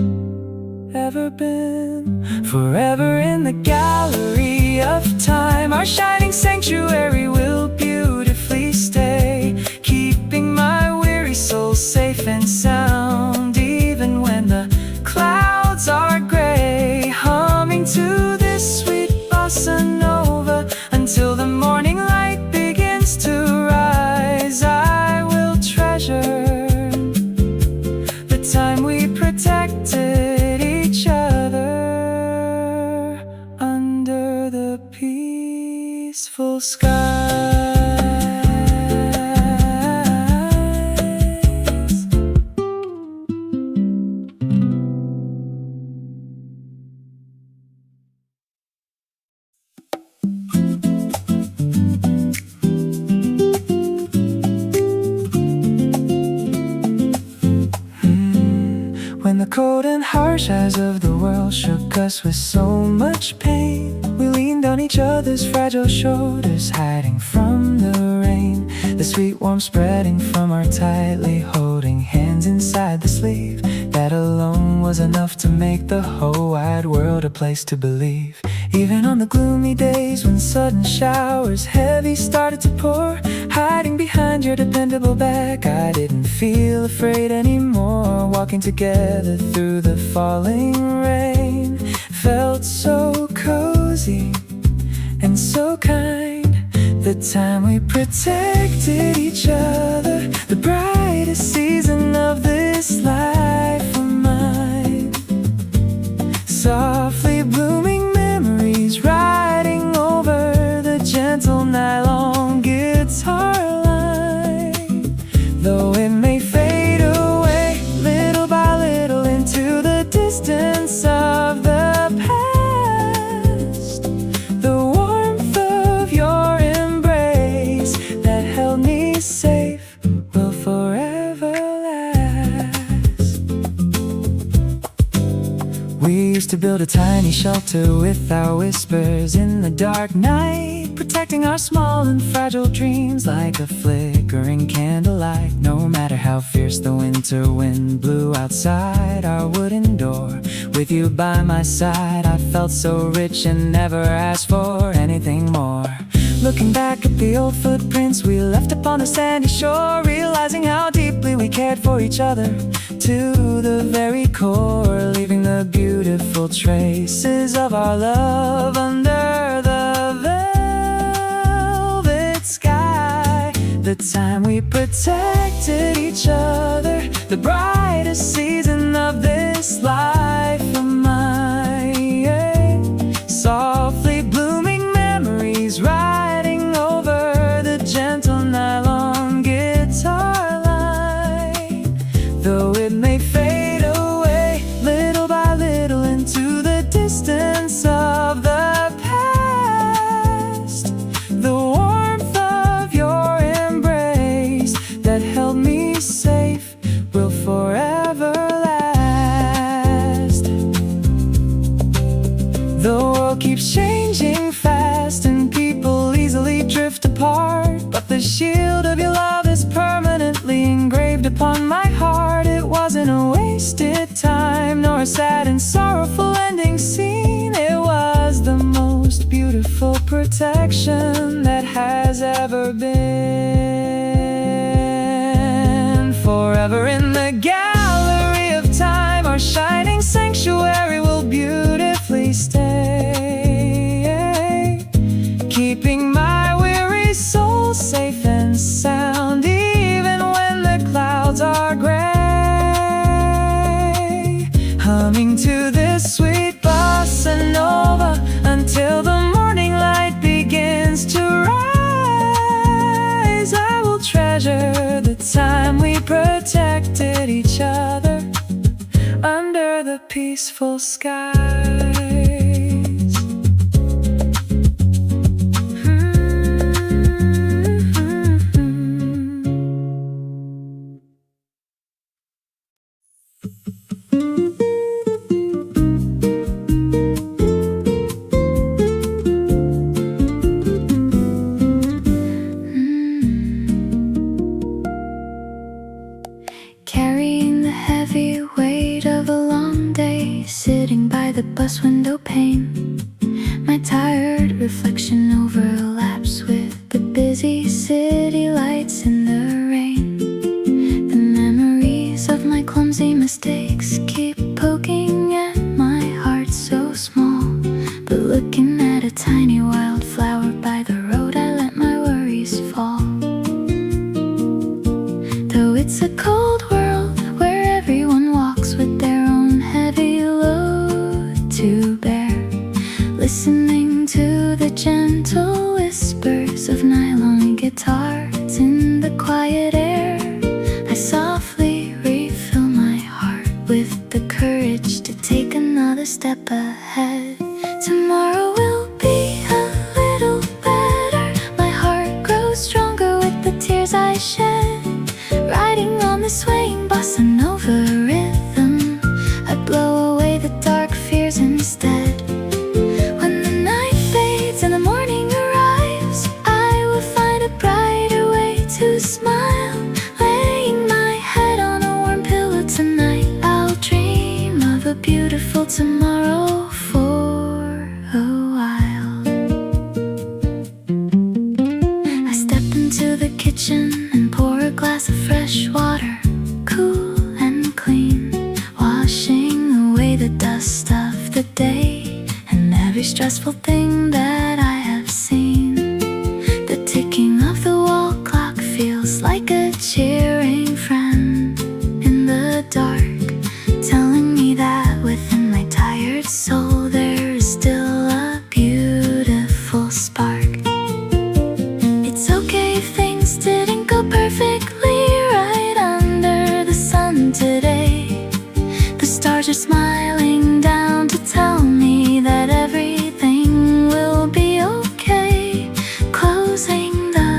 [SPEAKER 1] ever been. Forever in the gallery of time, our shining sanctuary will beautifully stay, keeping my weary soul safe and sound, even when the clouds are gray. Humming to this sweet bossa nova until the morning light begins to rise. I will treasure the time we protected each other under the peaceful skies. When the cold and harsh eyes of the world shook us with so much pain, we leaned on each other's fragile shoulders, hiding from the rain. The sweet warmth spreading from our tightly holding hands inside the sleeve. That alone was enough to make the whole wide world a place to believe. Even on the gloomy days when sudden showers heavy started to pour, hiding behind your dependable back, I didn't feel afraid anymore. Walking together through the falling rain felt so cozy and so kind. The time we protected each other, the brightest season of this life of mine. Softly blooming memories riding over the gentle nylon guitar line. Though it may fade away little by little into the distance of the past, the warmth of your embrace that held me safe will forever last. We used to build a tiny shelter with our whispers in the dark night, protecting our small and fragile dreams like a flickering candlelight. No matter how fierce the winter wind blew outside our wooden door, with you by my side I felt so rich and never asked for anything more. Looking back at the old footprints we left upon the sandy shore, realizing how deeply we cared for each other to the very core, leaving the beautiful traces of our love under the velvet sky. The time we protected each other, the brightest season of this life of mine. Softly blooming memories riding over the gentle nylon guitar line. Though it may fade away little by little into the distance of the past, the warmth of your embrace that held me safe will forever last. The world keeps changing fast and people easily drift apart, but the shield of your love is permanently engraved upon my heart. It wasn't a wasted time, nor a sad and sorrowful ending scene. It was the most beautiful protection that has ever been. Forever in the gallery of time, our shining sanctuary will beautifully stay, peaceful skies.
[SPEAKER 2] Carrying the heavy weight of a long day, sitting by the bus window pane. My tired reflection overlaps with the busy city lights in the rain. The memories of my clumsy mistakes keep poking at my heart so small. But looking at a tiny wildflower by the road, I let my worries fall. Though it's a cold world where everyone walks with their own heavy load to bear, listening to the gentle whispers of nylon guitars in the quiet air, I softly refill my heart with the courage to take another step ahead. Tomorrow will be a little better. My heart grows stronger with the tears I shed. Riding on the swaying bossa nova rhythm, I blow away the dark fears instead. When the night fades and the morning arrives, I will find a brighter way to smile. Laying my head on a warm pillow tonight, I'll dream of a beautiful tomorrow for a while. I step into the kitchen and pour a glass of fresh water, cool and clean, washing away the dust of the day and every stressful thing that I have seen. The ticking of the wall clock feels like a cheering friend in the dark, telling me that within my tired soul there is still a beautiful spark. It's okay if things didn't go perfectly right under the sun today. The stars are smiling down to tell me that everything will be okay. Closing the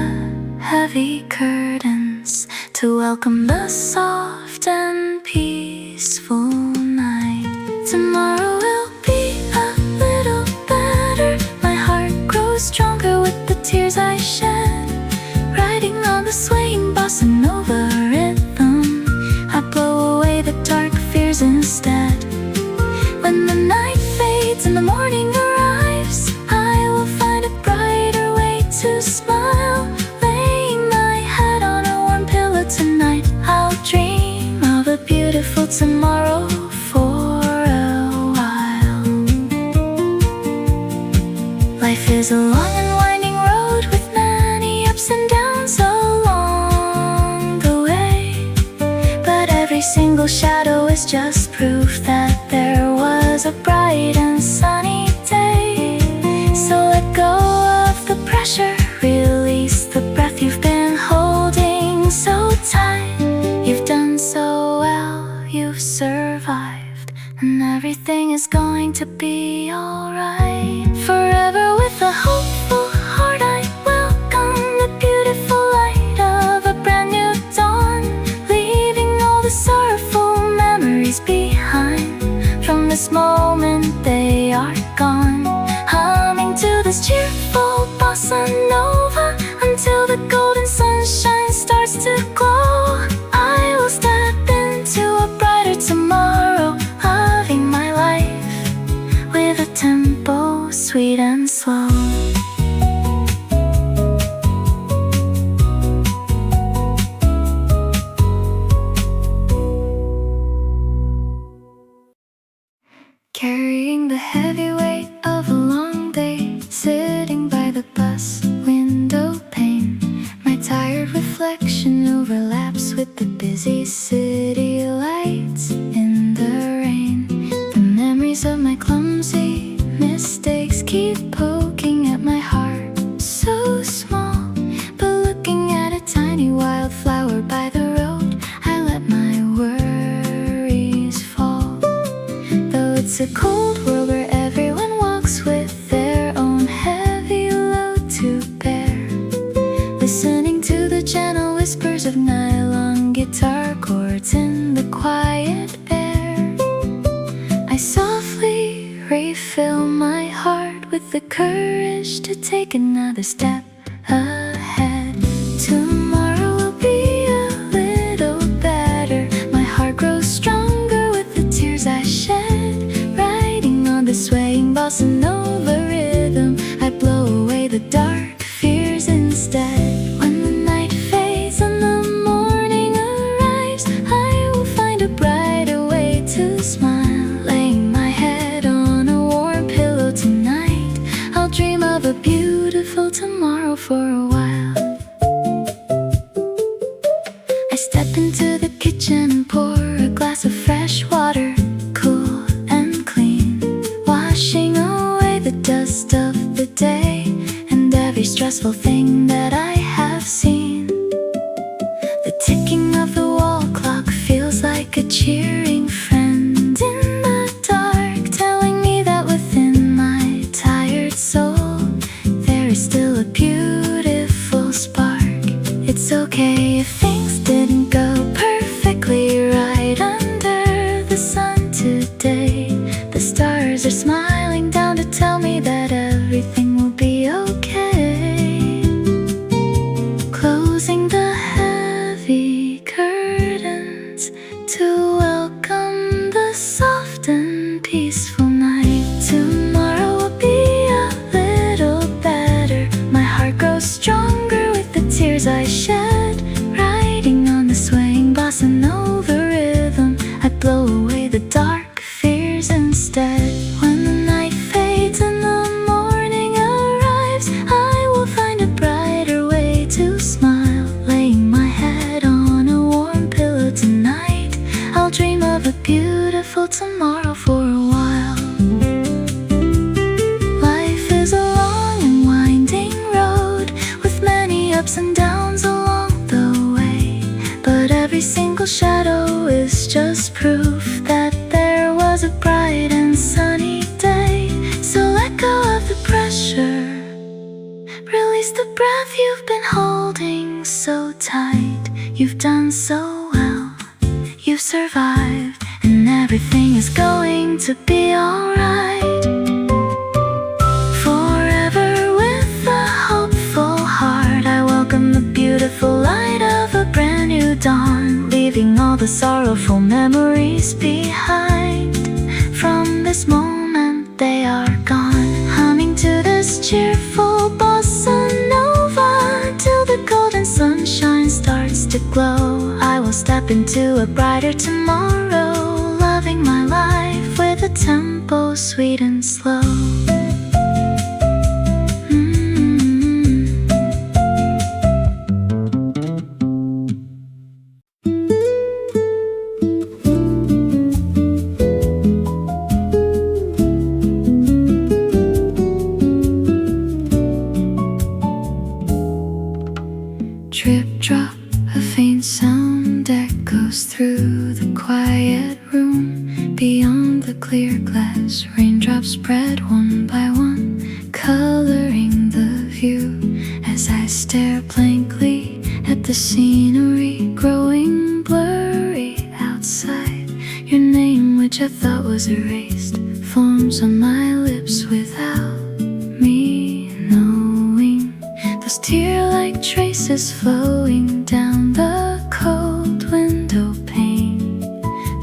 [SPEAKER 2] heavy curtains to welcome the soft and peaceful night. Tomorrow will be a little better. My heart grows stronger with the tears I shed. Riding on the swaying bossa nova rhythm, I blow away the dark fears instead. When the night fades and the morning arrives, I will find a brighter way to smile. Laying my head on a warm pillow tonight, I'll dream of a beautiful tomorrow for a while. Life is a long and winding road with many ups and downs along the way, but every single shadow is just proof that there was a bright and sunny day. So let go of the pressure, release the breath you've been holding so tight. You've done so well, you've survived, and everything is going to be alright. Forever with a hopeful heart, I welcome the beautiful light of a brand new dawn, leaving all the sorrowful memories behind. From this moment they are gone, humming to this cheerful bossa nova until the golden sunshine starts to glow. I will step into a brighter tomorrow, loving my life with a tempo sweet and slow. Carrying the heavy weight of a long day, sitting by the bus window pane. My tired reflection overlaps with the busy city lights in the rain. The memories of my clumsy mistakes keep poking at my heart, so small. But looking at a tiny wildflower by the road, I let my worries fall. Though it's fill my heart with the courage to take another step ahead. Tomorrow will be a little better. My heart grows stronger with the tears I shed. Riding on the swaying bossa nova rhythm, I blow away the dark fears instead. When the night fades and the morning arrives, I will find a brighter way to smile. Laying my head on a warm pillow tonight, I'll dream of a beautiful tomorrow for a while. I step into the kitchen and pour a glass of fresh water, cool and clean, washing away the dust of the day and every stressful thing that I have seen. The ticking of the wall clock feels like a cheering friend in the dark, telling me that within my tired soul there is still a beautiful spark. It's okay if things didn't go perfectly right under the sun today. The stars are smiling down to tell me that everything will be okay. Closing the heavy curtains to welcome the soft and peaceful night. Tomorrow will be a little better. My heart grows stronger with the tears I shed. Riding on the swaying bossa nova rhythm, I blow away the dark fears instead. When the night fades and the morning arrives, I will find a brighter way to smile. Laying my head on a warm pillow tonight, I'll dream of a beautiful tomorrow for a while. Life is a long and winding road with many ups and downs along the way, but every single shadow is just proof that there was a bright and sunny day. So let go of the pressure, release the breath you've been holding so tight. You've done so well, you've survived, and everything is going to be alright. Forever with a hopeful heart, I welcome the beautiful light of a brand new dawn, leaving all the sorrowful memories behind. From this moment they are gone, humming to this cheerful bossa nova till the golden sunshine starts to glow. I will step into a brighter tomorrow, loving my life with a tempo sweet and slow. Drip drop, a faint sound echoes through the quiet room. Beyond the clear glass, raindrops spread one by one, coloring the view as I stare blankly at the scenery growing blurry outside. Your name, which I thought was erased, forms on my lips without me knowing. Those tear-like traces flowing down the cold window pane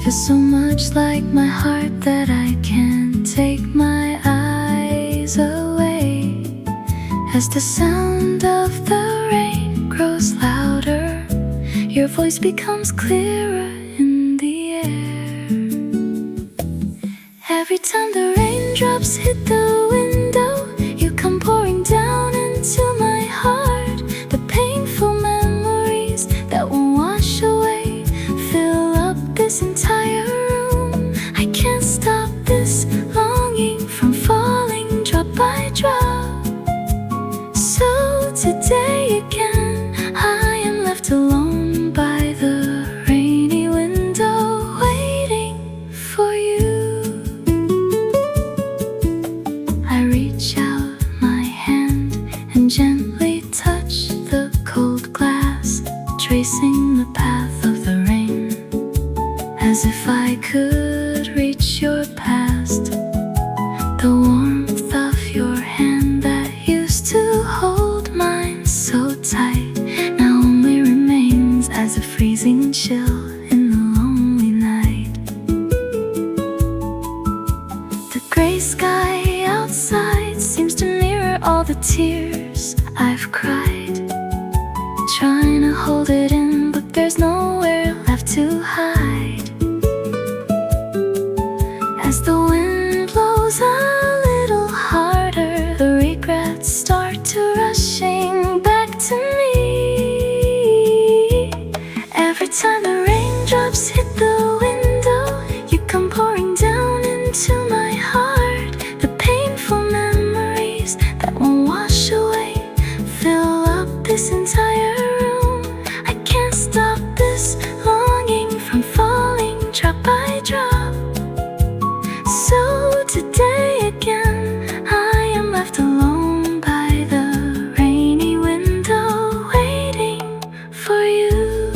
[SPEAKER 2] feel so much like my heart that I can't take my eyes away. As the sound of the rain grows louder, your voice becomes clearer in the air. Every time the raindrops hit the window, you come pouring down into my heart. The painful memories that won't wash away fill up this entire room. I can't stop this longing from falling drop by drop. So today again, I am left alone by the rainy window, waiting for you. I The warmth of your hand that used to hold mine so tight now only remains as a freezing chill in the lonely night. The gray sky outside seems to mirror all the tears I've cried, trying to hold it in, but there's nowhere left to hide. As the wind blows a little harder, the regrets start to rushing back to me. Every time the raindrops hit the window, you come pouring down into my heart. The painful memories that won't wash away fill up this entire room. I can't stop this longing from falling drop by drop. So today again, I am left alone by the rainy window, waiting for you.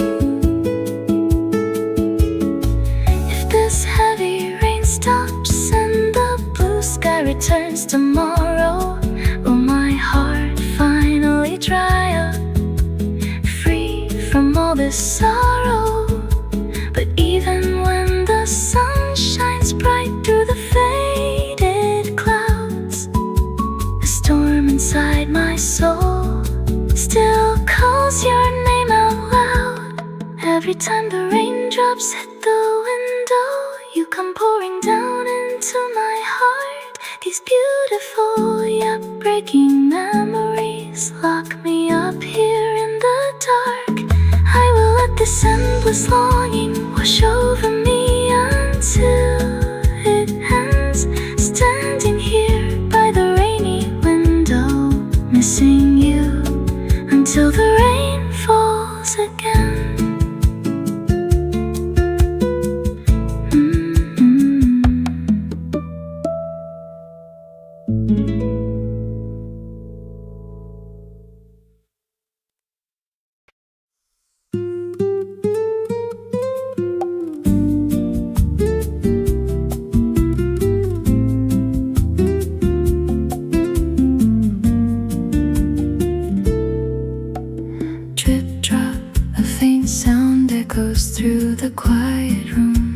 [SPEAKER 2] If this heavy rain stops and the blue sky returns tomorrow, will my heart finally dry up, free from all this sorrow? But even when the sun shines bright through the faded clouds, the storm inside my soul still calls your name out loud. Every time the raindrops hit the window, you come pouring down into my heart. These beautiful yet breaking memories lock me up here in the dark. I will let this endless longing wash over me until it ends. Standing here by the rainy window, missing you until the rain falls again. Drip drop, a faint sound echoes through the quiet room.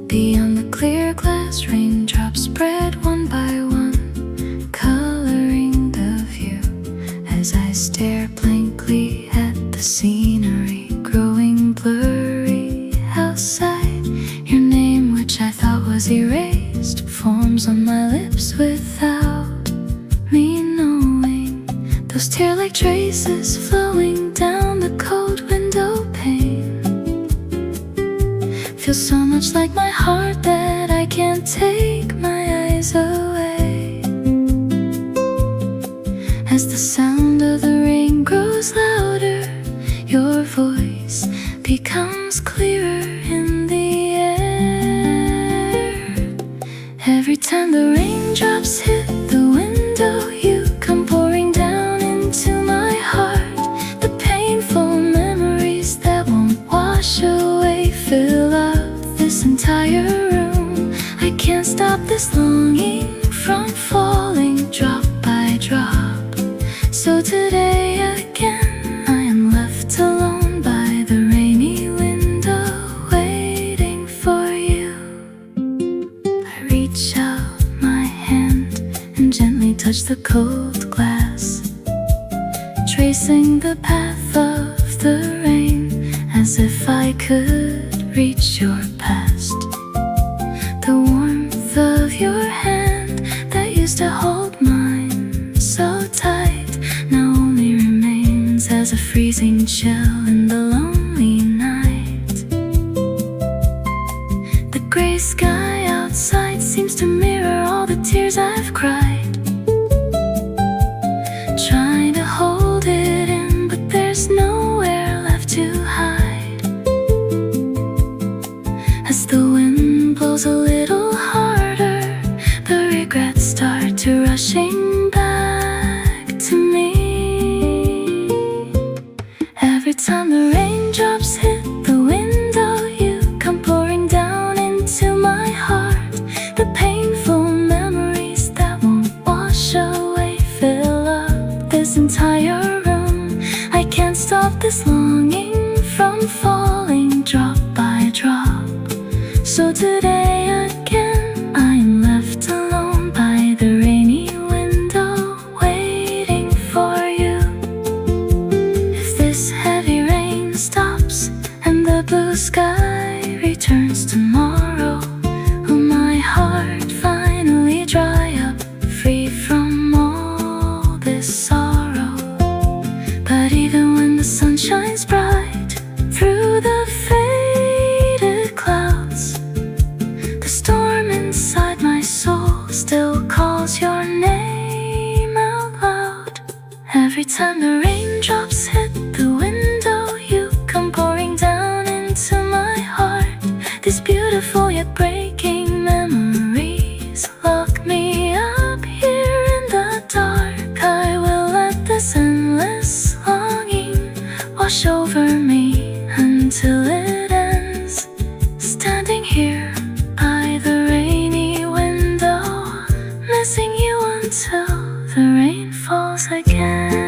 [SPEAKER 2] Beyond the clear glass, raindrops spread one by one, coloring the view as I stare blankly at the scenery growing blurry outside. Your name, which I thought was erased, forms on my lips without me knowing. Those tear-like traces flowing down the cold window pane feel so much like my heart that I can't take my eyes away. As the sound of the rain grows louder, your voice becomes clearer in the air. Every time the raindrops hit the window, you come pouring down into my heart. The painful memories that won't wash away fill up this entire room. I can't stop this longing from falling drop by drop. So today again, I am left alone by the rainy window, waiting for you. I reach out my hand and gently touch the cold glass, tracing the path of the rain as if I could reach your past. The warmth of your hand that used to hold mine so tight now only remains as a freezing chill in the lonely night. The gray sky outside seems to mirror all the tears I've cried, trying to hold it in, but there's nowhere left to hide. As the wind blows a little harder, the regrets start to rushing back to me. Every time the raindrops hit the window, you come pouring down into my heart. The painful memories calls your name out loud. Every time the raindrops hit the window, you come pouring down into my heart. These beautiful yet breaking memories lock me up here in the dark. I will let this endless longing wash over me until it ends. Standing here by the rainy window, missing you until the rain falls again.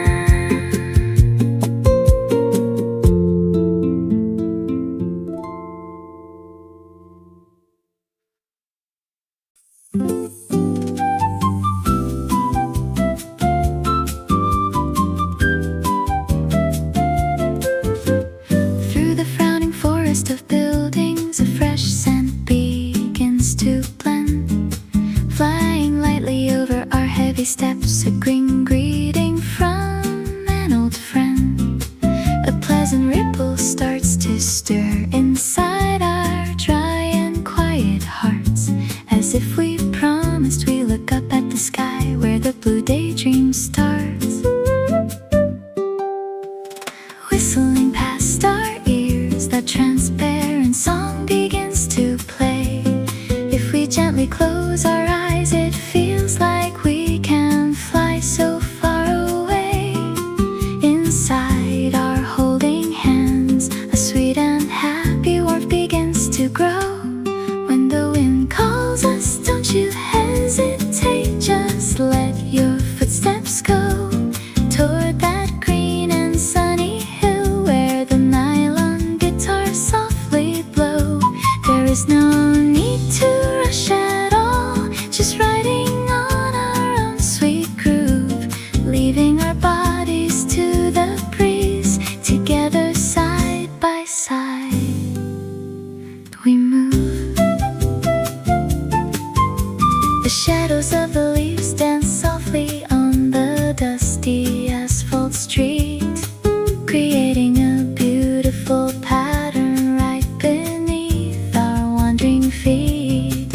[SPEAKER 2] Through the frowning forest of buildings, a fresh scent begins to blend. Flying lightly over our heavy steps, a green greeting from an old friend. A pleasant ripple starts to stir inside our dry and quiet hearts. As if we promised, we look up at the sky where the blue daydream starts. Whistling past our ears, that transparent song begins to play. If we gently close our eyes, it feels like we can fly so far away. Inside our holding hands, a sweet and happy warmth begins to grow. When the wind calls us, don't you hesitate, just let your footsteps go toward that green and sunny hill where the nylon guitars softly blow. There is no need to rush at all, just riding on our own sweet groove, leaving our bodies to the breeze. Together side by side we move. The shadows of the leaves dance softly on the dusty asphalt street, creating a beautiful pattern right beneath our wandering feet.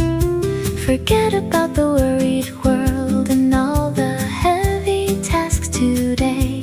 [SPEAKER 2] Forget about the worried world and all the heavy tasks today.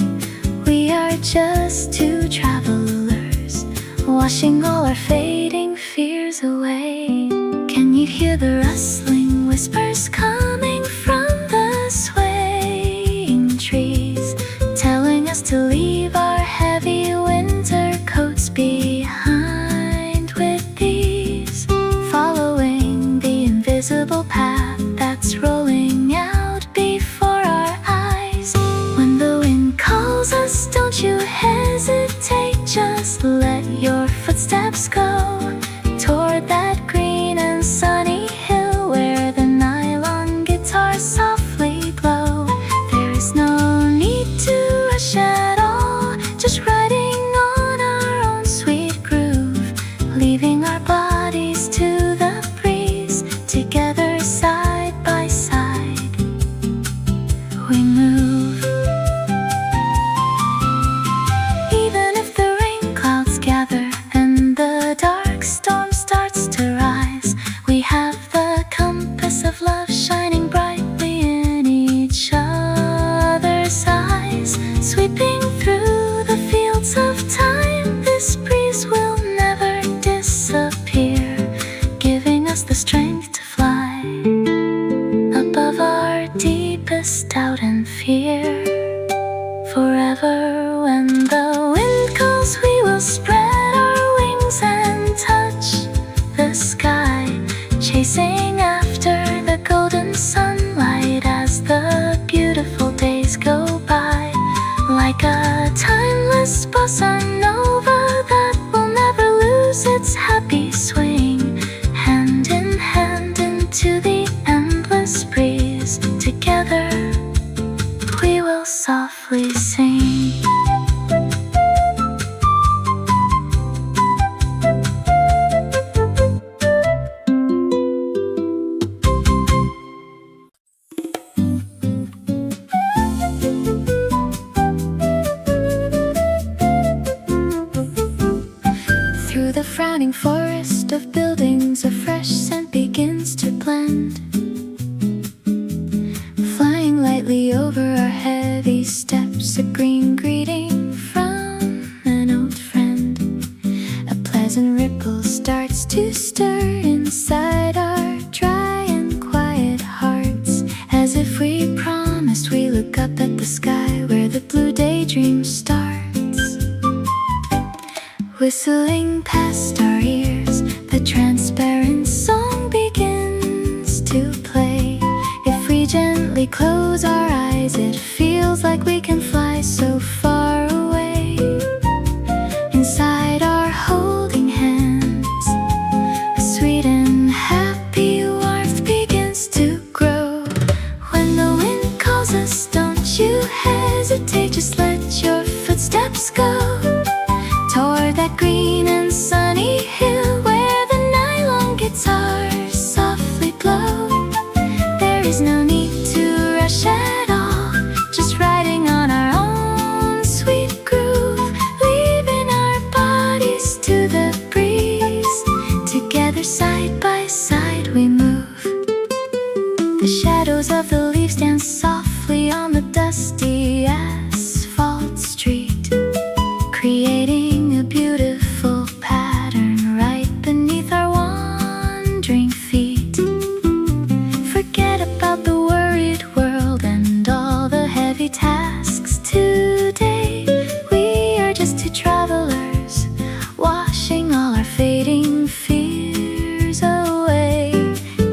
[SPEAKER 2] We are just two travelers, washing all our fading fears away. Can you hear the rustling whispers coming from the swaying trees, telling us to leave our heavy winter coats behind with these? Following the invisible path that's rolling out before our eyes. When the wind calls us, don't you hesitate, just let your footsteps go toward that green and sunny hill where the nylon guitars softly blow. There is no need to rush at all, just riding on our own sweet groove, leaving our bodies to the breeze. Together side by side we move. Even if the rain clouds gather and the dark storm starts to rise, we have the compass of love shining brightly in each other's eyes. Sweeping through the fields of time, this breeze will never disappear, giving us the strength to fly above our deepest doubt and fear. Forever when the wind calls, we will spread our wings and touch the sky, chasing after the golden sunlight as the beautiful days go by. Like a timeless bossa nova that will never lose its happy swing, hand in hand into the endless breeze. Together we will softly sing. Through the frowning forest of buildings, a fresh scent begins to blend. lightly over our heavy steps, a green greeting from an old friend. A pleasant ripple starts to stir inside our dry and quiet hearts, as if we promised. We look up at the sky where the blue daydream starts. Whistling past our ears, the transparent song begins to play. If we gently close our eyes, it feels like we can fly so far away. Inside our holding hands, a sweet and happy warmth begins to grow. When the wind calls us, don't you hesitate, just let your footsteps go toward that green and sunny hill where the nylon guitars softly blow. There is no need to rush at all, just riding on our own sweet groove, leaving our bodies to the breeze. Together side by side we move. The shadows of the leaves dance softly on the dusty asphalt street, creating a beautiful pattern right beneath our wandering feet. Forget about the worried world and all the heavy tasks today. We are just two travelers, washing all our fading fears away.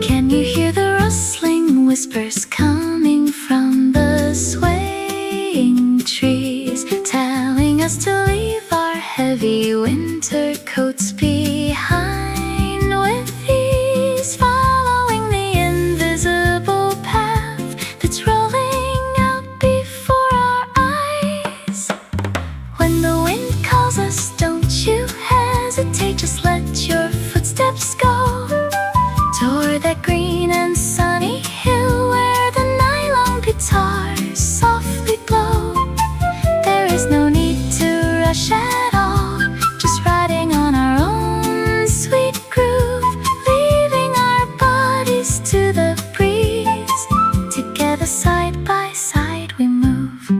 [SPEAKER 2] Can you hear the rustling whispers coming from the swaying trees, telling us to leave our heavy winter coats behind with ease, following the invisible path that's rolling out before our eyes. When the wind calls us, don't you hesitate, just let your footsteps go toward that green and sunny hill where the nylon guitars softly blow. There is no need to rush at all, just riding on our own sweet groove, leaving our bodies to the breeze. Together side by side we move.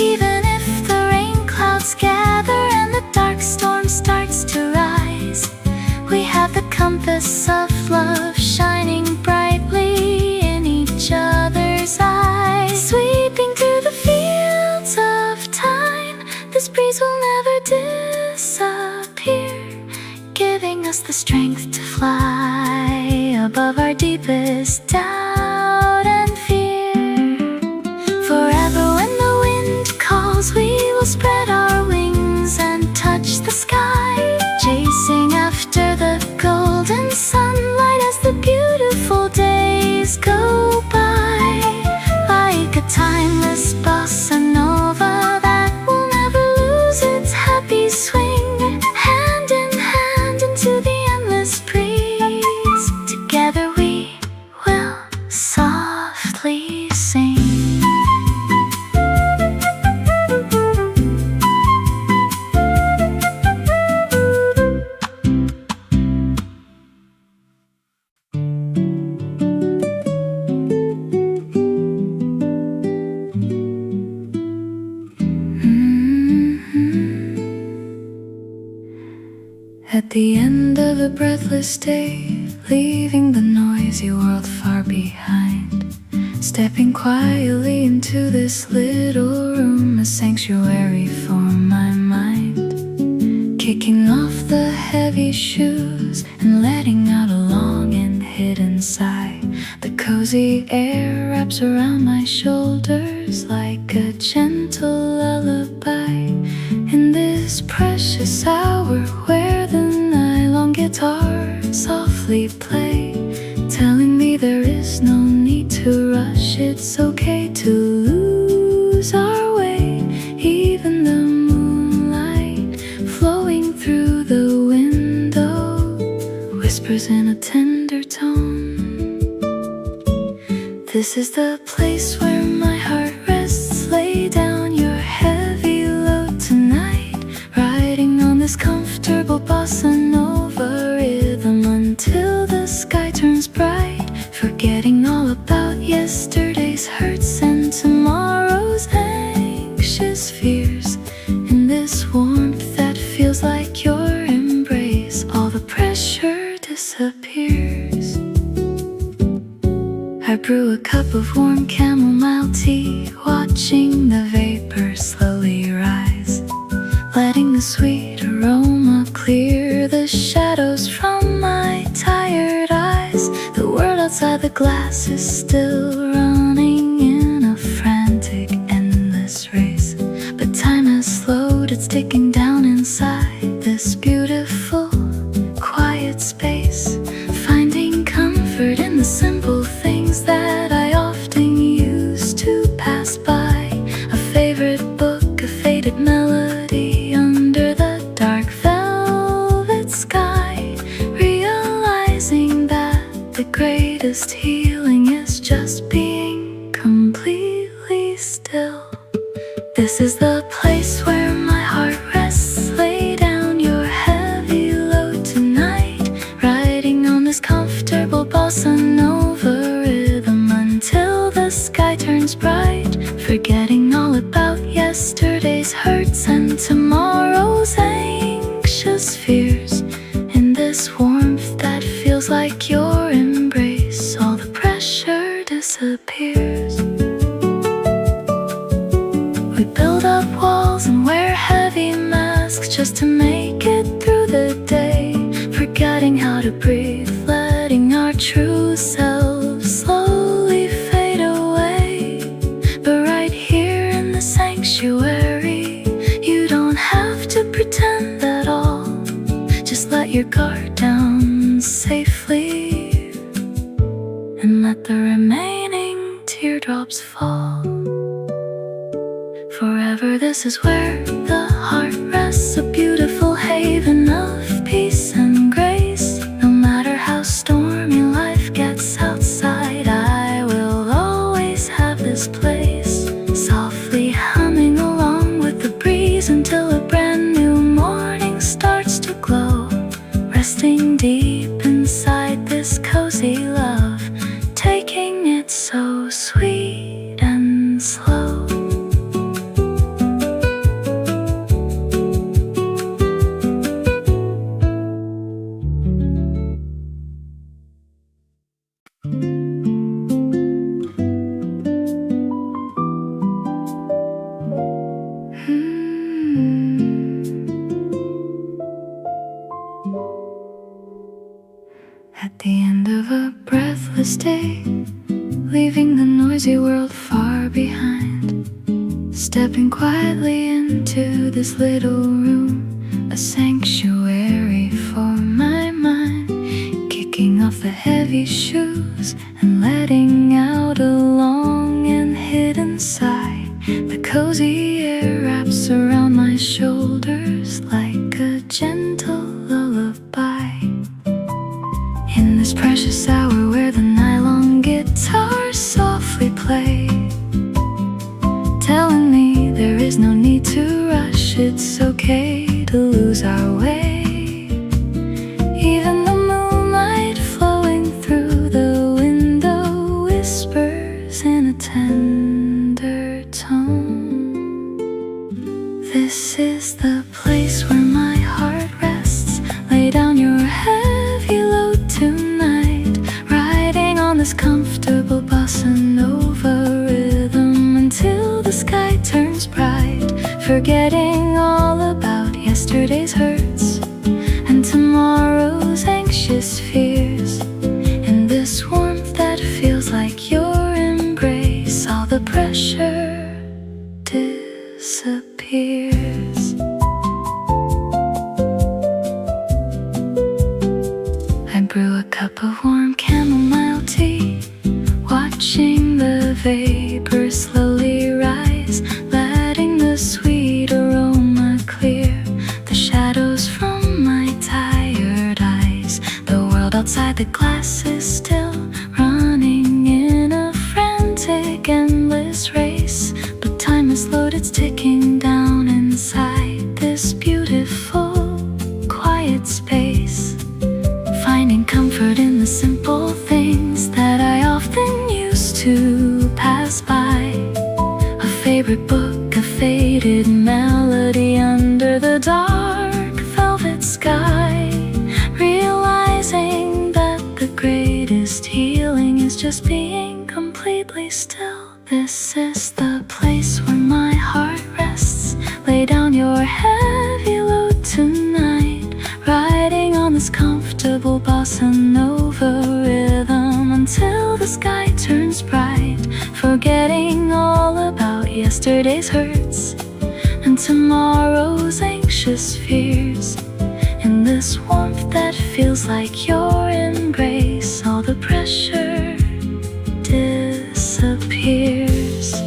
[SPEAKER 2] Even if the rain clouds gather and the dark storm starts to rise, we have the compass of love shining brightly in each other's eyes. Sweeping through the fields of time, this breeze will never disappear, giving us the strength to fly above our deepest doubt and fear. Forever when the wind calls, we will spread our wings and touch the sky, chasing after the golden sunlight as the beautiful days go by, like a timeless bossa nova that will never lose its happy swing, hand in hand into the endless breeze. Together we will softly sing. At the end of a breathless day, leaving the noisy world far behind, stepping quietly into this little room, a sanctuary for my mind, kicking off the heavy shoes and letting out a long and hidden sigh. The cozy air wraps around my shoulders like a gentle lullaby. In this precious hour where the nylon guitars softly play, telling me there is no need to rush, it's okay to lose our way. Even the moonlight flowing through the window whispers in a tender tone, this is the place where my heart rests. Lay down your heavy load tonight, riding on this comfortable bossa nova rhythm until the sky turns bright, forgetting all about yesterday. I brew a cup of warm chamomile tea, watching the vapor slowly rise, letting the sweet aroma clear the shadows from my tired eyes. The world outside the glass is still running in a frantic, endless race, but time has slowed, it's ticking down inside this beautiful, quiet space, finding comfort in the simple things that I often used to pass by. A favorite book, a faded melody under the dark velvet sky, realizing that the greatest healing is just being completely still. This is the place where my heart rests. Lay down your heavy load tonight, riding on this comfortable bossa nova rhythm until the sky turns bright, forgetting all about yesterday's hurts and tomorrow's anxious fears. In this warmth that feels like your embrace, all the pressure disappears. We build up walls and wear heavy masks just to make it through the day, forgetting how to breathe, letting our true selves slowly fade away. But right here in the sanctuary, you don't have to pretend at all. Just let your guard down safely and let the remaining teardrops fall. Forever this is where the heart rests, a beautiful haven of peace and grace. No matter how stormy life gets outside, I will always have this place, softly humming along with the breeze until a brand new morning starts to glow. Resting deep inside this cozy love, taking it so sweet and slow. At the end of a breathless day, leaving the noisy world far behind, stepping quietly into this little room, a sanctuary for my mind, kicking off the heavy shoes and letting out a long and hidden sigh. The cozy air wraps around my shoulders like a gentle lullaby. In this precious hour where the nylon guitars softly play, telling me there is no need to rush, it's okay to lose our way. Even the moonlight flowing through the window whispers in a tender tone. This is the place where my heart rests. Lay down your heavy load tonight, riding on this comfortable bossa nova rhythm until the sky turns bright, forgetting all about yesterday's hurts and tomorrow's anxious fears. In this warmth that feels like your embrace, all the pressure disappears. I brew a cup of warm chamomile tea, watching the vapor slowly rise, letting the sweet aroma clear the shadows from my tired eyes. The world outside the glass is still running in a frantic, endless race, but time has slowed, it's ticking down inside this beautiful, quiet space, finding comfort in the simple things that I often used to pass by. A favorite book, a faded melody under the dark velvet sky, realizing that the greatest healing is just just being completely still. This is the place where my heart rests. Lay down your heavy load tonight, riding on this comfortable bossa nova rhythm until the sky turns bright, forgetting all about yesterday's hurts and tomorrow's anxious fears. In this warmth that feels like your embrace, all the pressure disappears.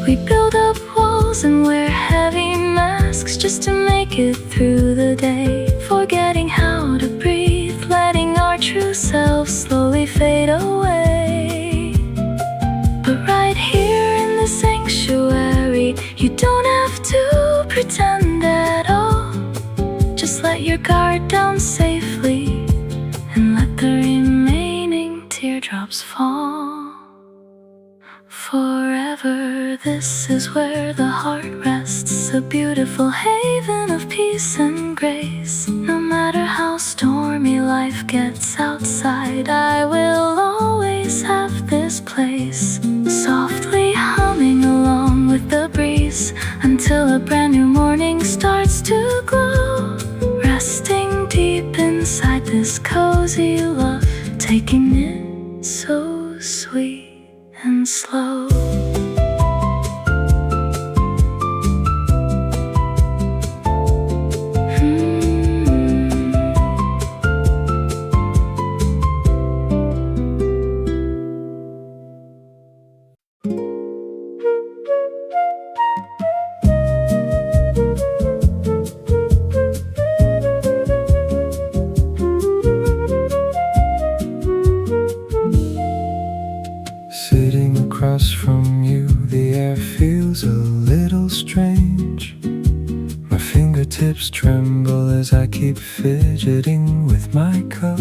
[SPEAKER 2] We build up walls and wear heavy masks just to make it through the day, forgetting how to breathe, letting our true selves slowly fade away. But right here in the sanctuary, you don't have to pretend at all. Just let your guard down safely and let the remaining teardrops fall. Forever, this is where the heart rests, a beautiful haven of peace and grace. No matter how stormy life gets outside, I will always have this place, softly humming along with the breeze until a brand new morning starts to glow. Resting deep inside this cozy love, taking it so sweet and slow.
[SPEAKER 1] Sitting across from you, the air feels a little strange. My fingertips tremble as I keep fidgeting with my cup.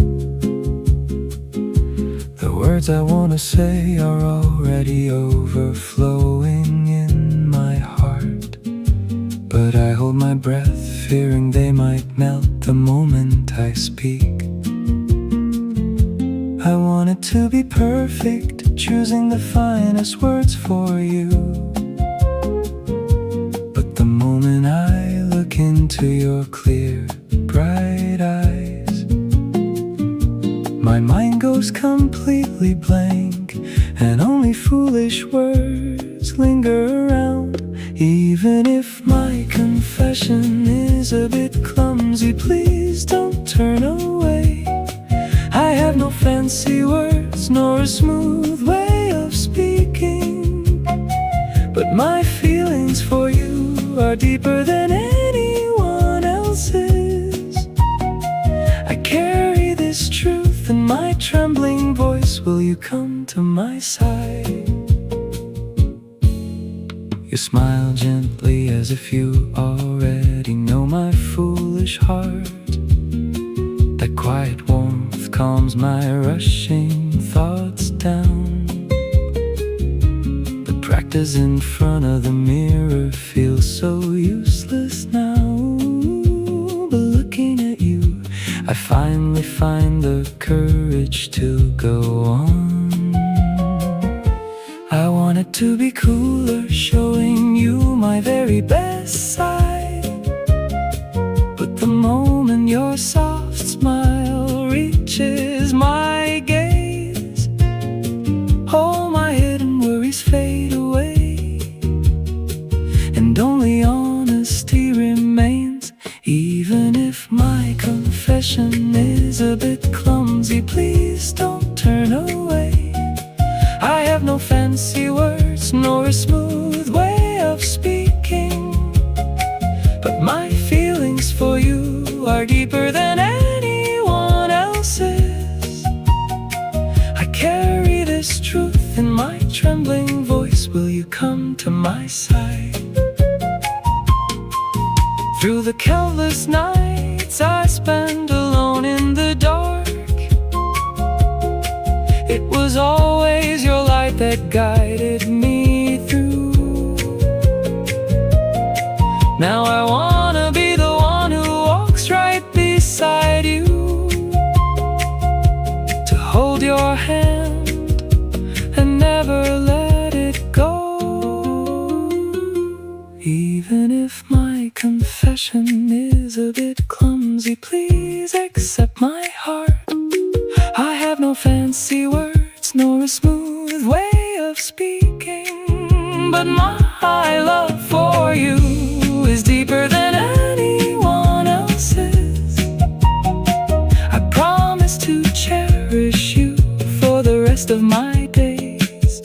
[SPEAKER 1] The words I want to say are already overflowing in my heart, but I hold my breath, fearing they might melt the moment I speak. I want it to be perfect, choosing the finest words for you. But the moment I look into your clear, bright eyes, my mind goes completely blank, and only foolish words linger around. Even if my confession is a bit clumsy, please don't turn away. I have no fancy words nor a smooth way of speaking, but my feelings for you are deeper than anyone else's. I carry this truth in my trembling voice. Will you come to my side? You smile gently as if you already know my foolish heart. That quiet warmth calms my rushing thoughts down. The practice in front of the mirror feels so useless now, but looking at you, I finally find the courage to go on. I want it to be cooler, showing you my very best side, but the moment your soft smile reaches my gaze, all my hidden worries fade away, and only honesty remains. Even if my confession is a bit clumsy, please don't turn away. I have no fancy words nor a smooth way of speaking, but my feelings for you are deeper than anyone else's. I carry this truth in my trembling voice. Will you come to my side? Through the countless nights I spend alone in the dark, it was always your light that guided me through. Now I wanna be the one who walks right beside you, to hold your hand and but my love for you is deeper than anyone else's. I promise to cherish you for the rest of my days.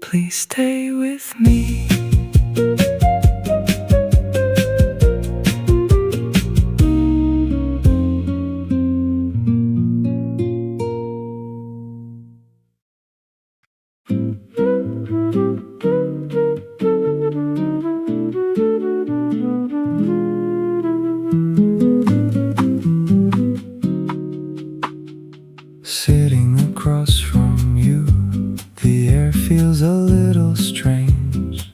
[SPEAKER 1] Please stay with me. Sitting across from you, the air feels a little strange.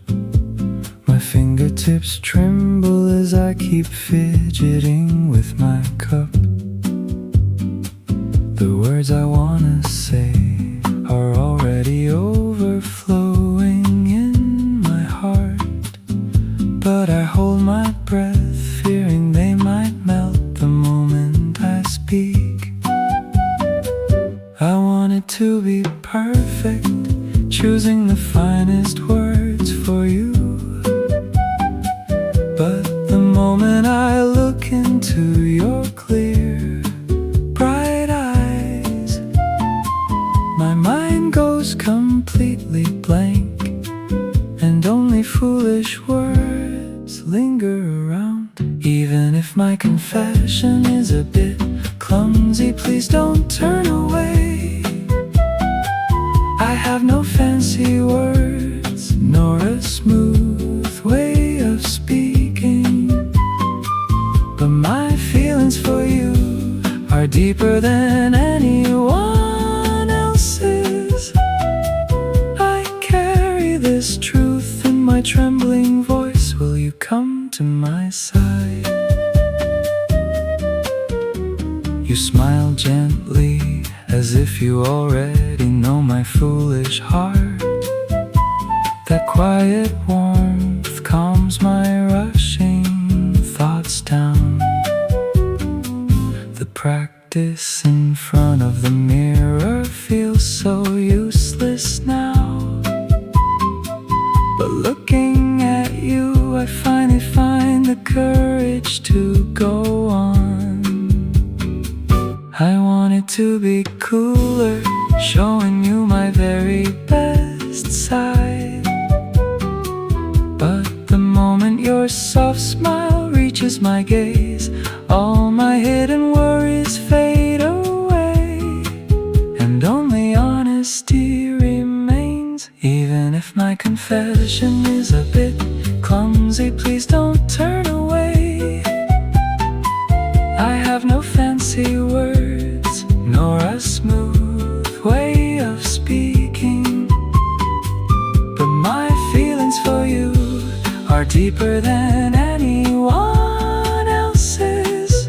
[SPEAKER 1] My fingertips tremble as I keep fidgeting with my cup. The words I wanna say are already overflowing in my heart, but I hold my breath, fearing they might melt the moment I speak. I want it to be perfect, choosing the finest words for you. But the moment I look into your clear, bright eyes, my mind goes completely blank, and only foolish words linger around. Even if my confession is a bit clumsy, please don't turn away. I have no fancy words, nor a smooth way of speaking, but my feelings for you are deeper than anyone else's. I carry this truth in my trembling voice. Will you come to my side? You smile gently, as if you already know my foolish heart. That quiet warmth calms my rushing thoughts down. The practice in front of the mirror feels so useless now, but looking at you, I finally find the courage to go on. I want it to be cooler, showing you my very best side. But the moment your soft smile reaches my gaze, all my hidden worries fade away, and only honesty remains. Even if my confession is a bit clumsy, please don't turn away. I have no fancy words, nor a smooth way of speaking, but my feelings for you are deeper than anyone else's.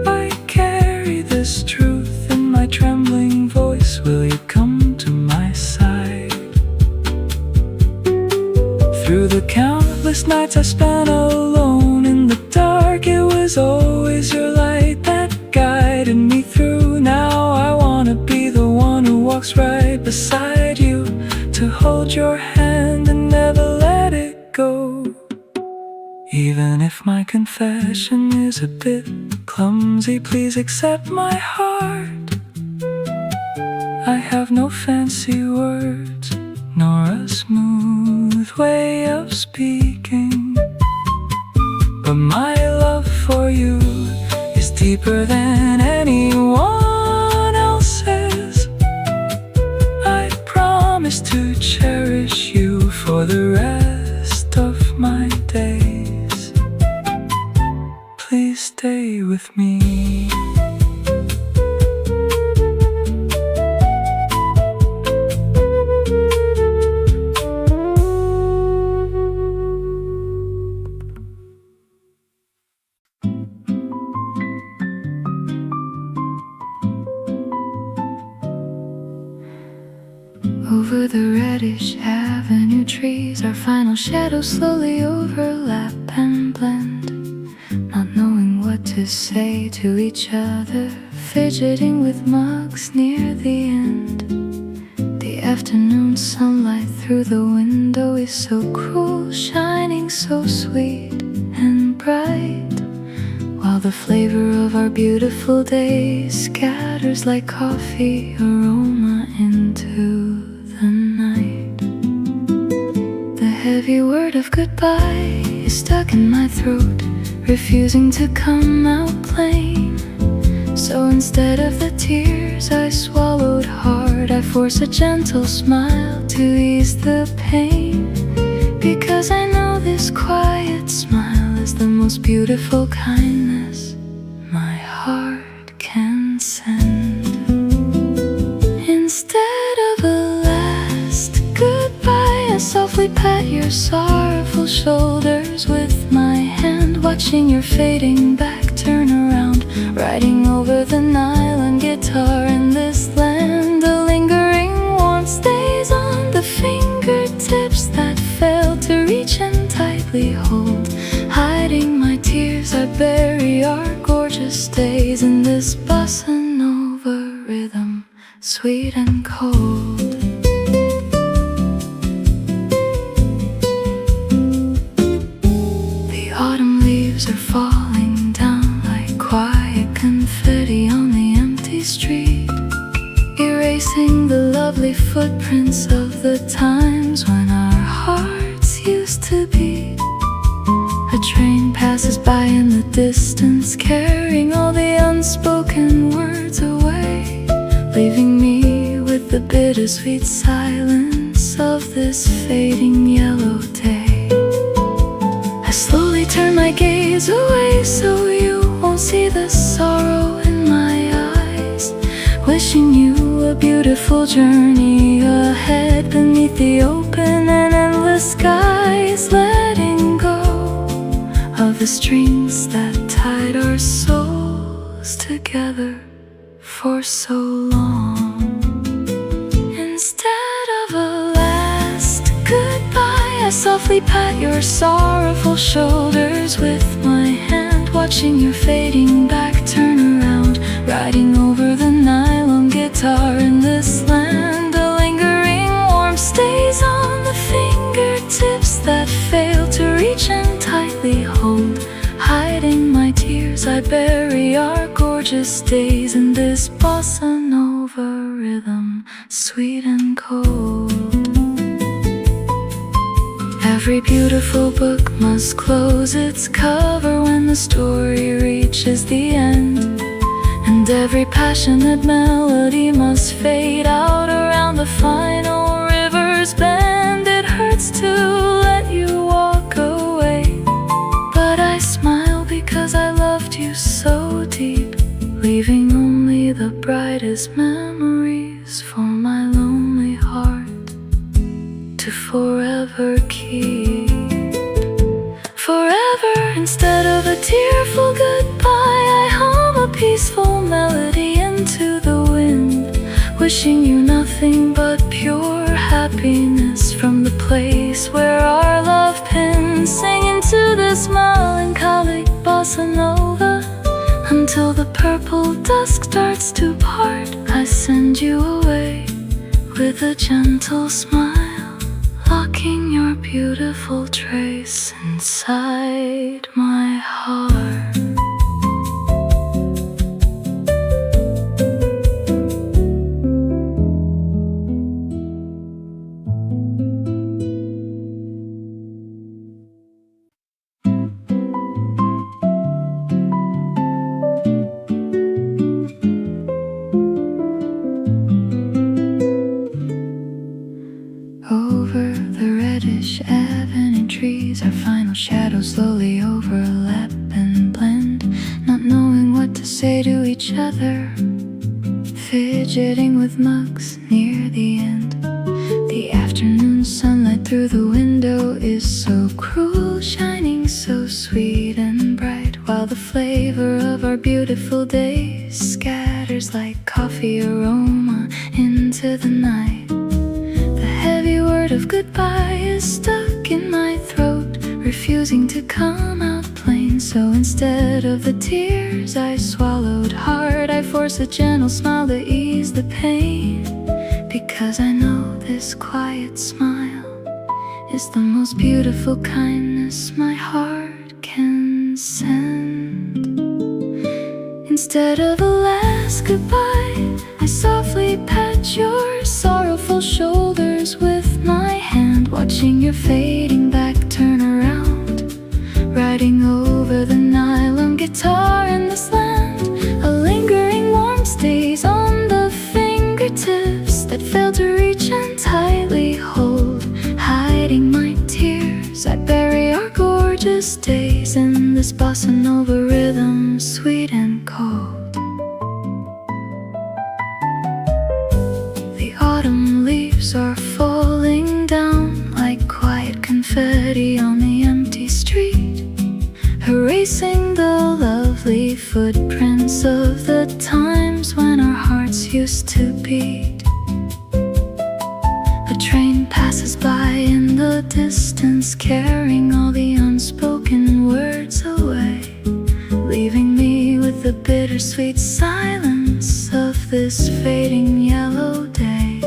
[SPEAKER 1] I carry this truth in my trembling voice. Will you come to my side? Through the countless nights I spent alone in the dark, it was always your light that guided me through. Now I wanna be the one who walks right beside you, to hold your hand and never let it go. Even if my confession is a bit clumsy, please accept my heart. I have no fancy words, nor a smooth way of speaking, but my love for you is deeper than anyone else's. I promise to cherish you for the rest of my days. Please stay with me.
[SPEAKER 2] Over the reddish avenue trees, our final shadows slowly overlap and blend, not knowing what to say to each other, fidgeting with mugs near the end. The afternoon sunlight through the window is so cruel, shining so sweet and bright, while the flavor of our beautiful day scatters like coffee aroma into the night. The heavy word of goodbye is stuck in my throat, refusing to come out plain. So instead of the tears I swallowed hard, I force a gentle smile to ease the pain, because I know this quiet smile is the most beautiful kindness my heart can send. Instead of a last goodbye, I softly pat your sorrowful shoulders with my hand, watching your fading back turn around, riding over the nylon guitar in this land. The lingering warmth stays on the fingertips that fail to reach and tightly hold. Hiding my tears, I bury our gorgeous days in this bossa nova rhythm, sweet and cold. The autumn leaves are falling down like quiet confetti on the empty street, erasing the lovely footprints of the times when our hearts used to beat. A train passes by in the distance, carrying all the unspoken words away, leaving me with the bittersweet silence of this fading yellow day. I slowly turn my gaze away so you won't see the sorrow in my eyes, wishing you a beautiful journey ahead beneath the open and endless skies, letting go of the strings that tied our souls together for so long. Instead of a last goodbye, I softly pat your sorrowful shoulders with my hand, watching your fading back turn around, riding over the nylon guitar in this land. The lingering warmth stays on the fingertips that fail to reach and tightly hold. Hiding my tears, I bury our gorgeous days in this bossa nova rhythm, sweet and cold. Every beautiful book must close its cover when the story reaches the end, and every passionate melody must fade out around the final river's bend. It hurts to let you walk away, but I smile because I loved you so deep, leaving only the brightest memories for my lonely heart to forever keep. Forever, instead of a tearful goodbye, I hum a peaceful melody into the wind, wishing you nothing but pure happiness from the place where our love pins, singing to this melancholic bossa nova until the purple dusk starts to part. I send you away with a gentle smile, locking your beautiful trace inside my heart. Over the reddish avenue trees, our final shadows slowly overlap and blend, not knowing what to say to each other, fidgeting with mugs near the end. The afternoon sunlight through the window is so cruel, shining so sweet and bright, while the flavor of our beautiful days scatters like coffee aroma into the night. The heavy word of goodbye is stuck in my throat, refusing to come out plain. So instead of the tears I swallowed hard, I force a gentle smile to ease the pain, because I know This quiet smile is the most beautiful kindness my heart can send. Instead of a last goodbye, I softly pat your sorrowful shoulders with my hand, watching your fading back turn around, riding over the nylon guitar in this land. A lingering warmth stays on the fingertips that fail to reach and tightly hold, hiding my tears. I bury our gorgeous days in this bossa nova rhythm, sweet and cold. The autumn leaves are falling down like quiet confetti on the empty street, erasing the lovely footprints of the times when our hearts used to beat. A train passes by in the distance, carrying all the unspoken words away, leaving me with the bittersweet silence of this fading yellow day.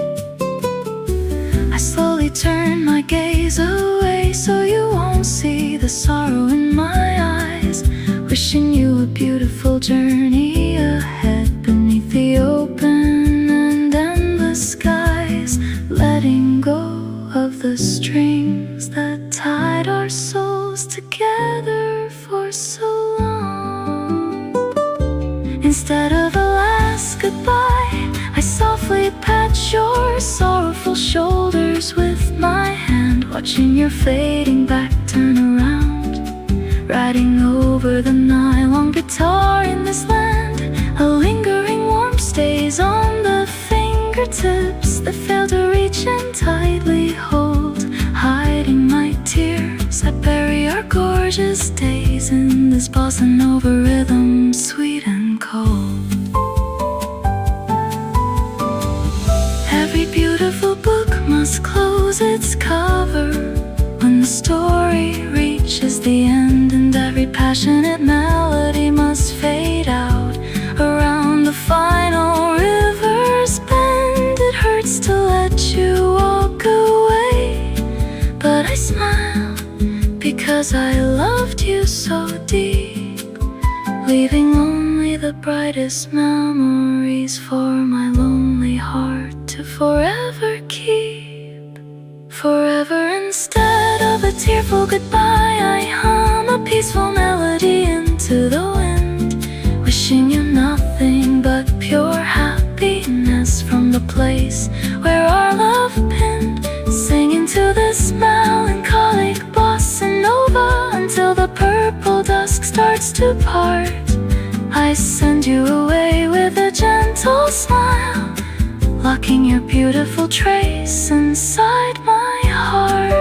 [SPEAKER 2] I slowly turn my gaze away so you won't see the sorrow in my eyes, wishing you a beautiful journey ahead beneath the open and endless skies, letting go of the strings that tied our souls together for so long. Instead of a last goodbye, I softly pat your sorrowful shoulders with my hand, watching your fading back turn around, riding over the nylon guitar in this land. A lingering warmth stays on the fingertips that fail to reach and tightly hold, hiding my tears. I bury our gorgeous days in this bossa nova rhythm, sweet and cold. Every beautiful book must close its cover when the story reaches the end, and every passionate melody must fade out around the final river's bend. It hurts to let you walk away, but I smile because I loved you so deep, leaving only the brightest memories for my lonely heart to forever keep. Forever. Instead of a tearful goodbye, I hum a peaceful melody into the wind, wishing you nothing but pure happiness from the place where our love pinned, singing to this melancholic bossa nova until the purple dusk starts to part. I send you away with a gentle smile, locking your beautiful trace inside my heart.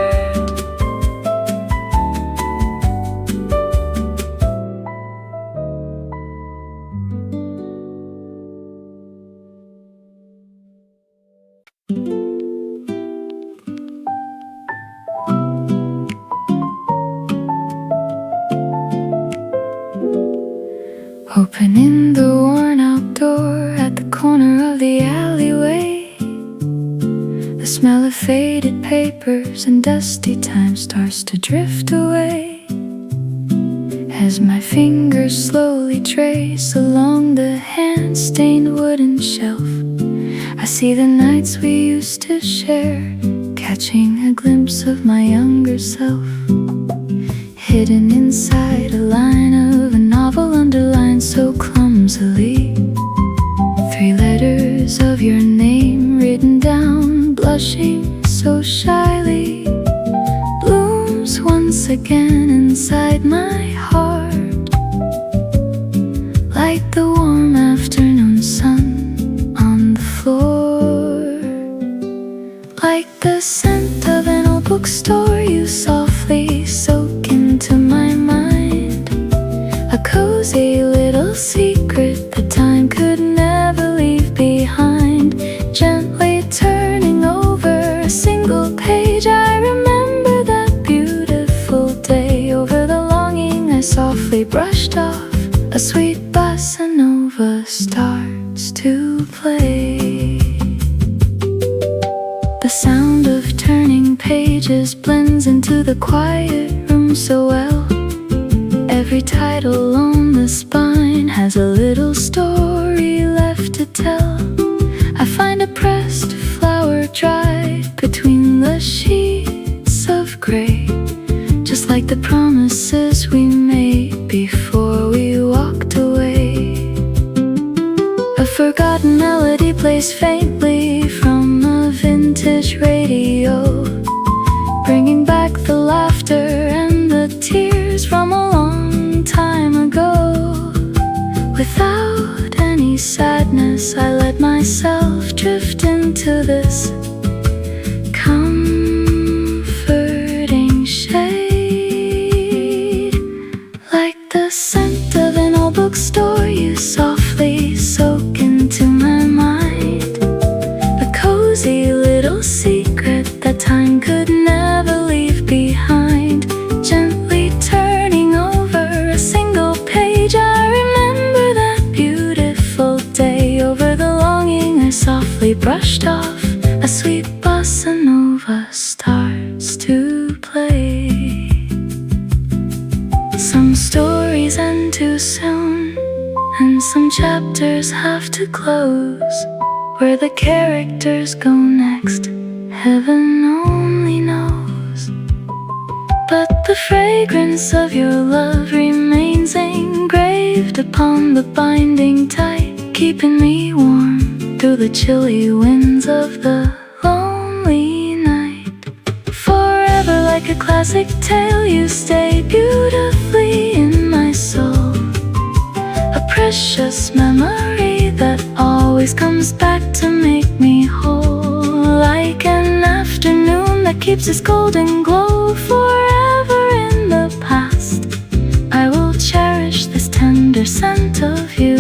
[SPEAKER 2] Opening the worn-out door at the corner of the alleyway, the smell of faded papers and dusty time starts to drift away. As my fingers slowly trace along the hand-stained wooden shelf, I see the nights we used to share, catching a glimpse of my younger self, hidden inside a line of a novel underlined so clumsily. 3 letters of your name written down, blushing so shyly, blooms once again inside my heart, like the warm afternoon sun on the floor, like the scent of an old bookstore you softly soak into my mind, a cozy little secret that time could never leave behind, gently turning over a single page. I remember that beautiful day, over the longing I softly brushed off. A sweet bossa nova starts to play. The sound of turning pages blends into the quiet room so well. Every title on the spine has a little story left to tell. I find a pressed flower dried between the sheets of gray, just like the promises we made before we walked away. A forgotten melody plays faintly from a vintage radio, bringing back the laughter and the tears from a long time ago. Without any sadness, I let myself drift into this comforting shade. Like the scent of an old bookstore, you softly soak into my mind. A cozy little secret that time could never leave behind. Gently turning over a single page, I remember that beautiful day. Over the longing I softly brushed off, a sweet bossa nova starts to play. Some stories end too soon, and some chapters have to close. Where the characters go next, heaven only knows. But the fragrance of your love remains engraved upon the binding tight, keeping me warm through the chilly winds of the lonely night. Forever like a classic tale, you stay beautifully in my soul. A precious memory that always comes back to make me whole. Like an afternoon that keeps its golden glow forever in the past. I will cherish this tender scent of you,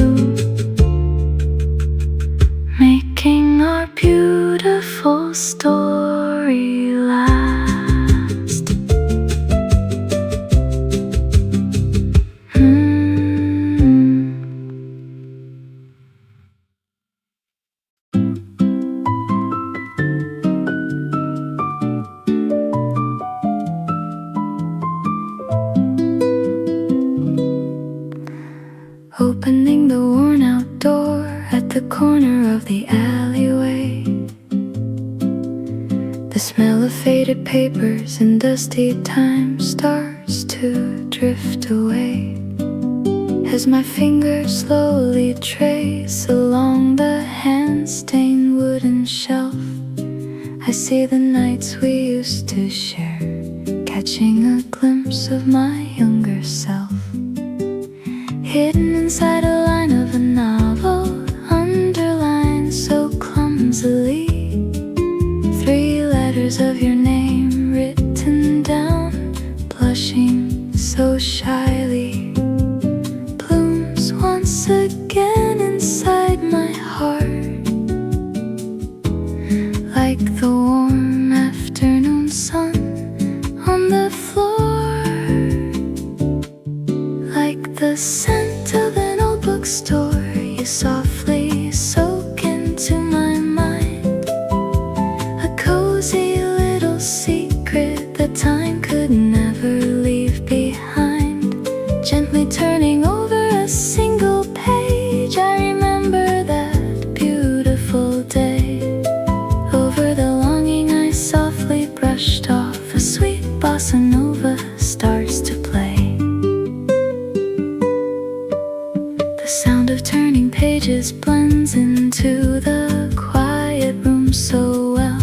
[SPEAKER 2] making our beautiful story last. Opening the worn-out door at the corner of the alleyway. The smell of faded papers and dusty time starts to drift away. As my fingers slowly trace along the hand-stained wooden shelf, I see the nights we used to share, catching a glimpse of my younger self. Hidden inside a line of a novel, underlined so clumsily. 3 letters of your name written down, blushing so shyly. Blooms once again inside my heart, like the warm afternoon sun on the floor. Like the scent of an old bookstore, you softly soak into my mind. A cozy little secret that time could never leave behind. Gently turning over a single page, I remember that beautiful day. Over the longing I softly brushed off, a sweet bossa nova starts to play. The sound of turning pages blends into the quiet room so well.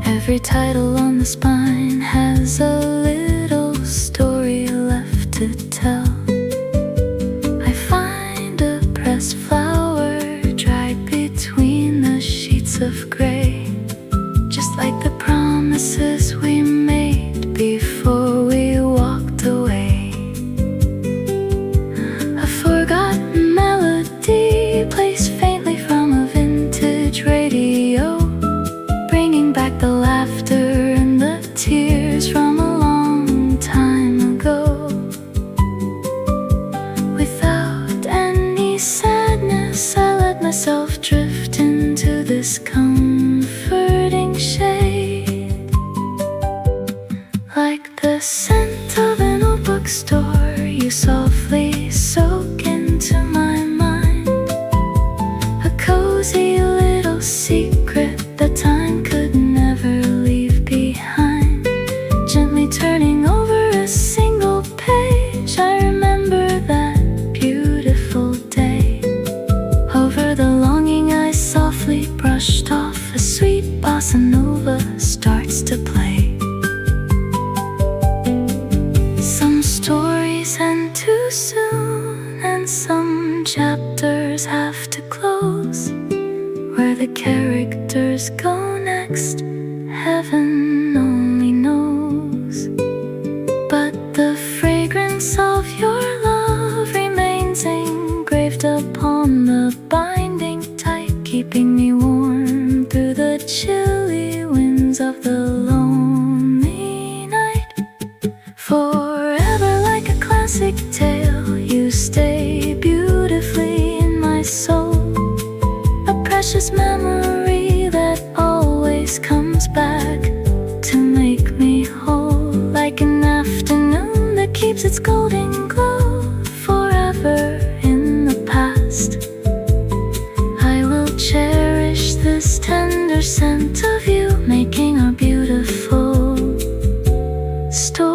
[SPEAKER 2] Every title on the spine has a little story left to tell. I find a pressed flower dried between the sheets of gray, just like the promises we made before we walked away. A forgotten melody plays faintly from a vintage radio, bringing back the laughter and the tears from a long time ago. Without any sadness, I let myself drift into this comforting shade, like the scent of an old bookstore. You softly soak into my mind, a cozy little secret that time could never leave behind. Gently turning over a single page, I remember that beautiful day. Over the longing I softly brushed off, a sweet bossa nova starts to play. Some stories end too soon, and some chapters have to close. Where the characters go next, heaven only knows. But the fragrance of your love remains engraved upon the binding tight, keeping me warm through the chilly winds of the lonely night. Forever like a classic tale, you stay beautifully in my soul. A precious memory that always comes back to make me whole, like an afternoon that keeps its golden glow forever in the past. I will cherish this tender scent of you, making our beautiful story.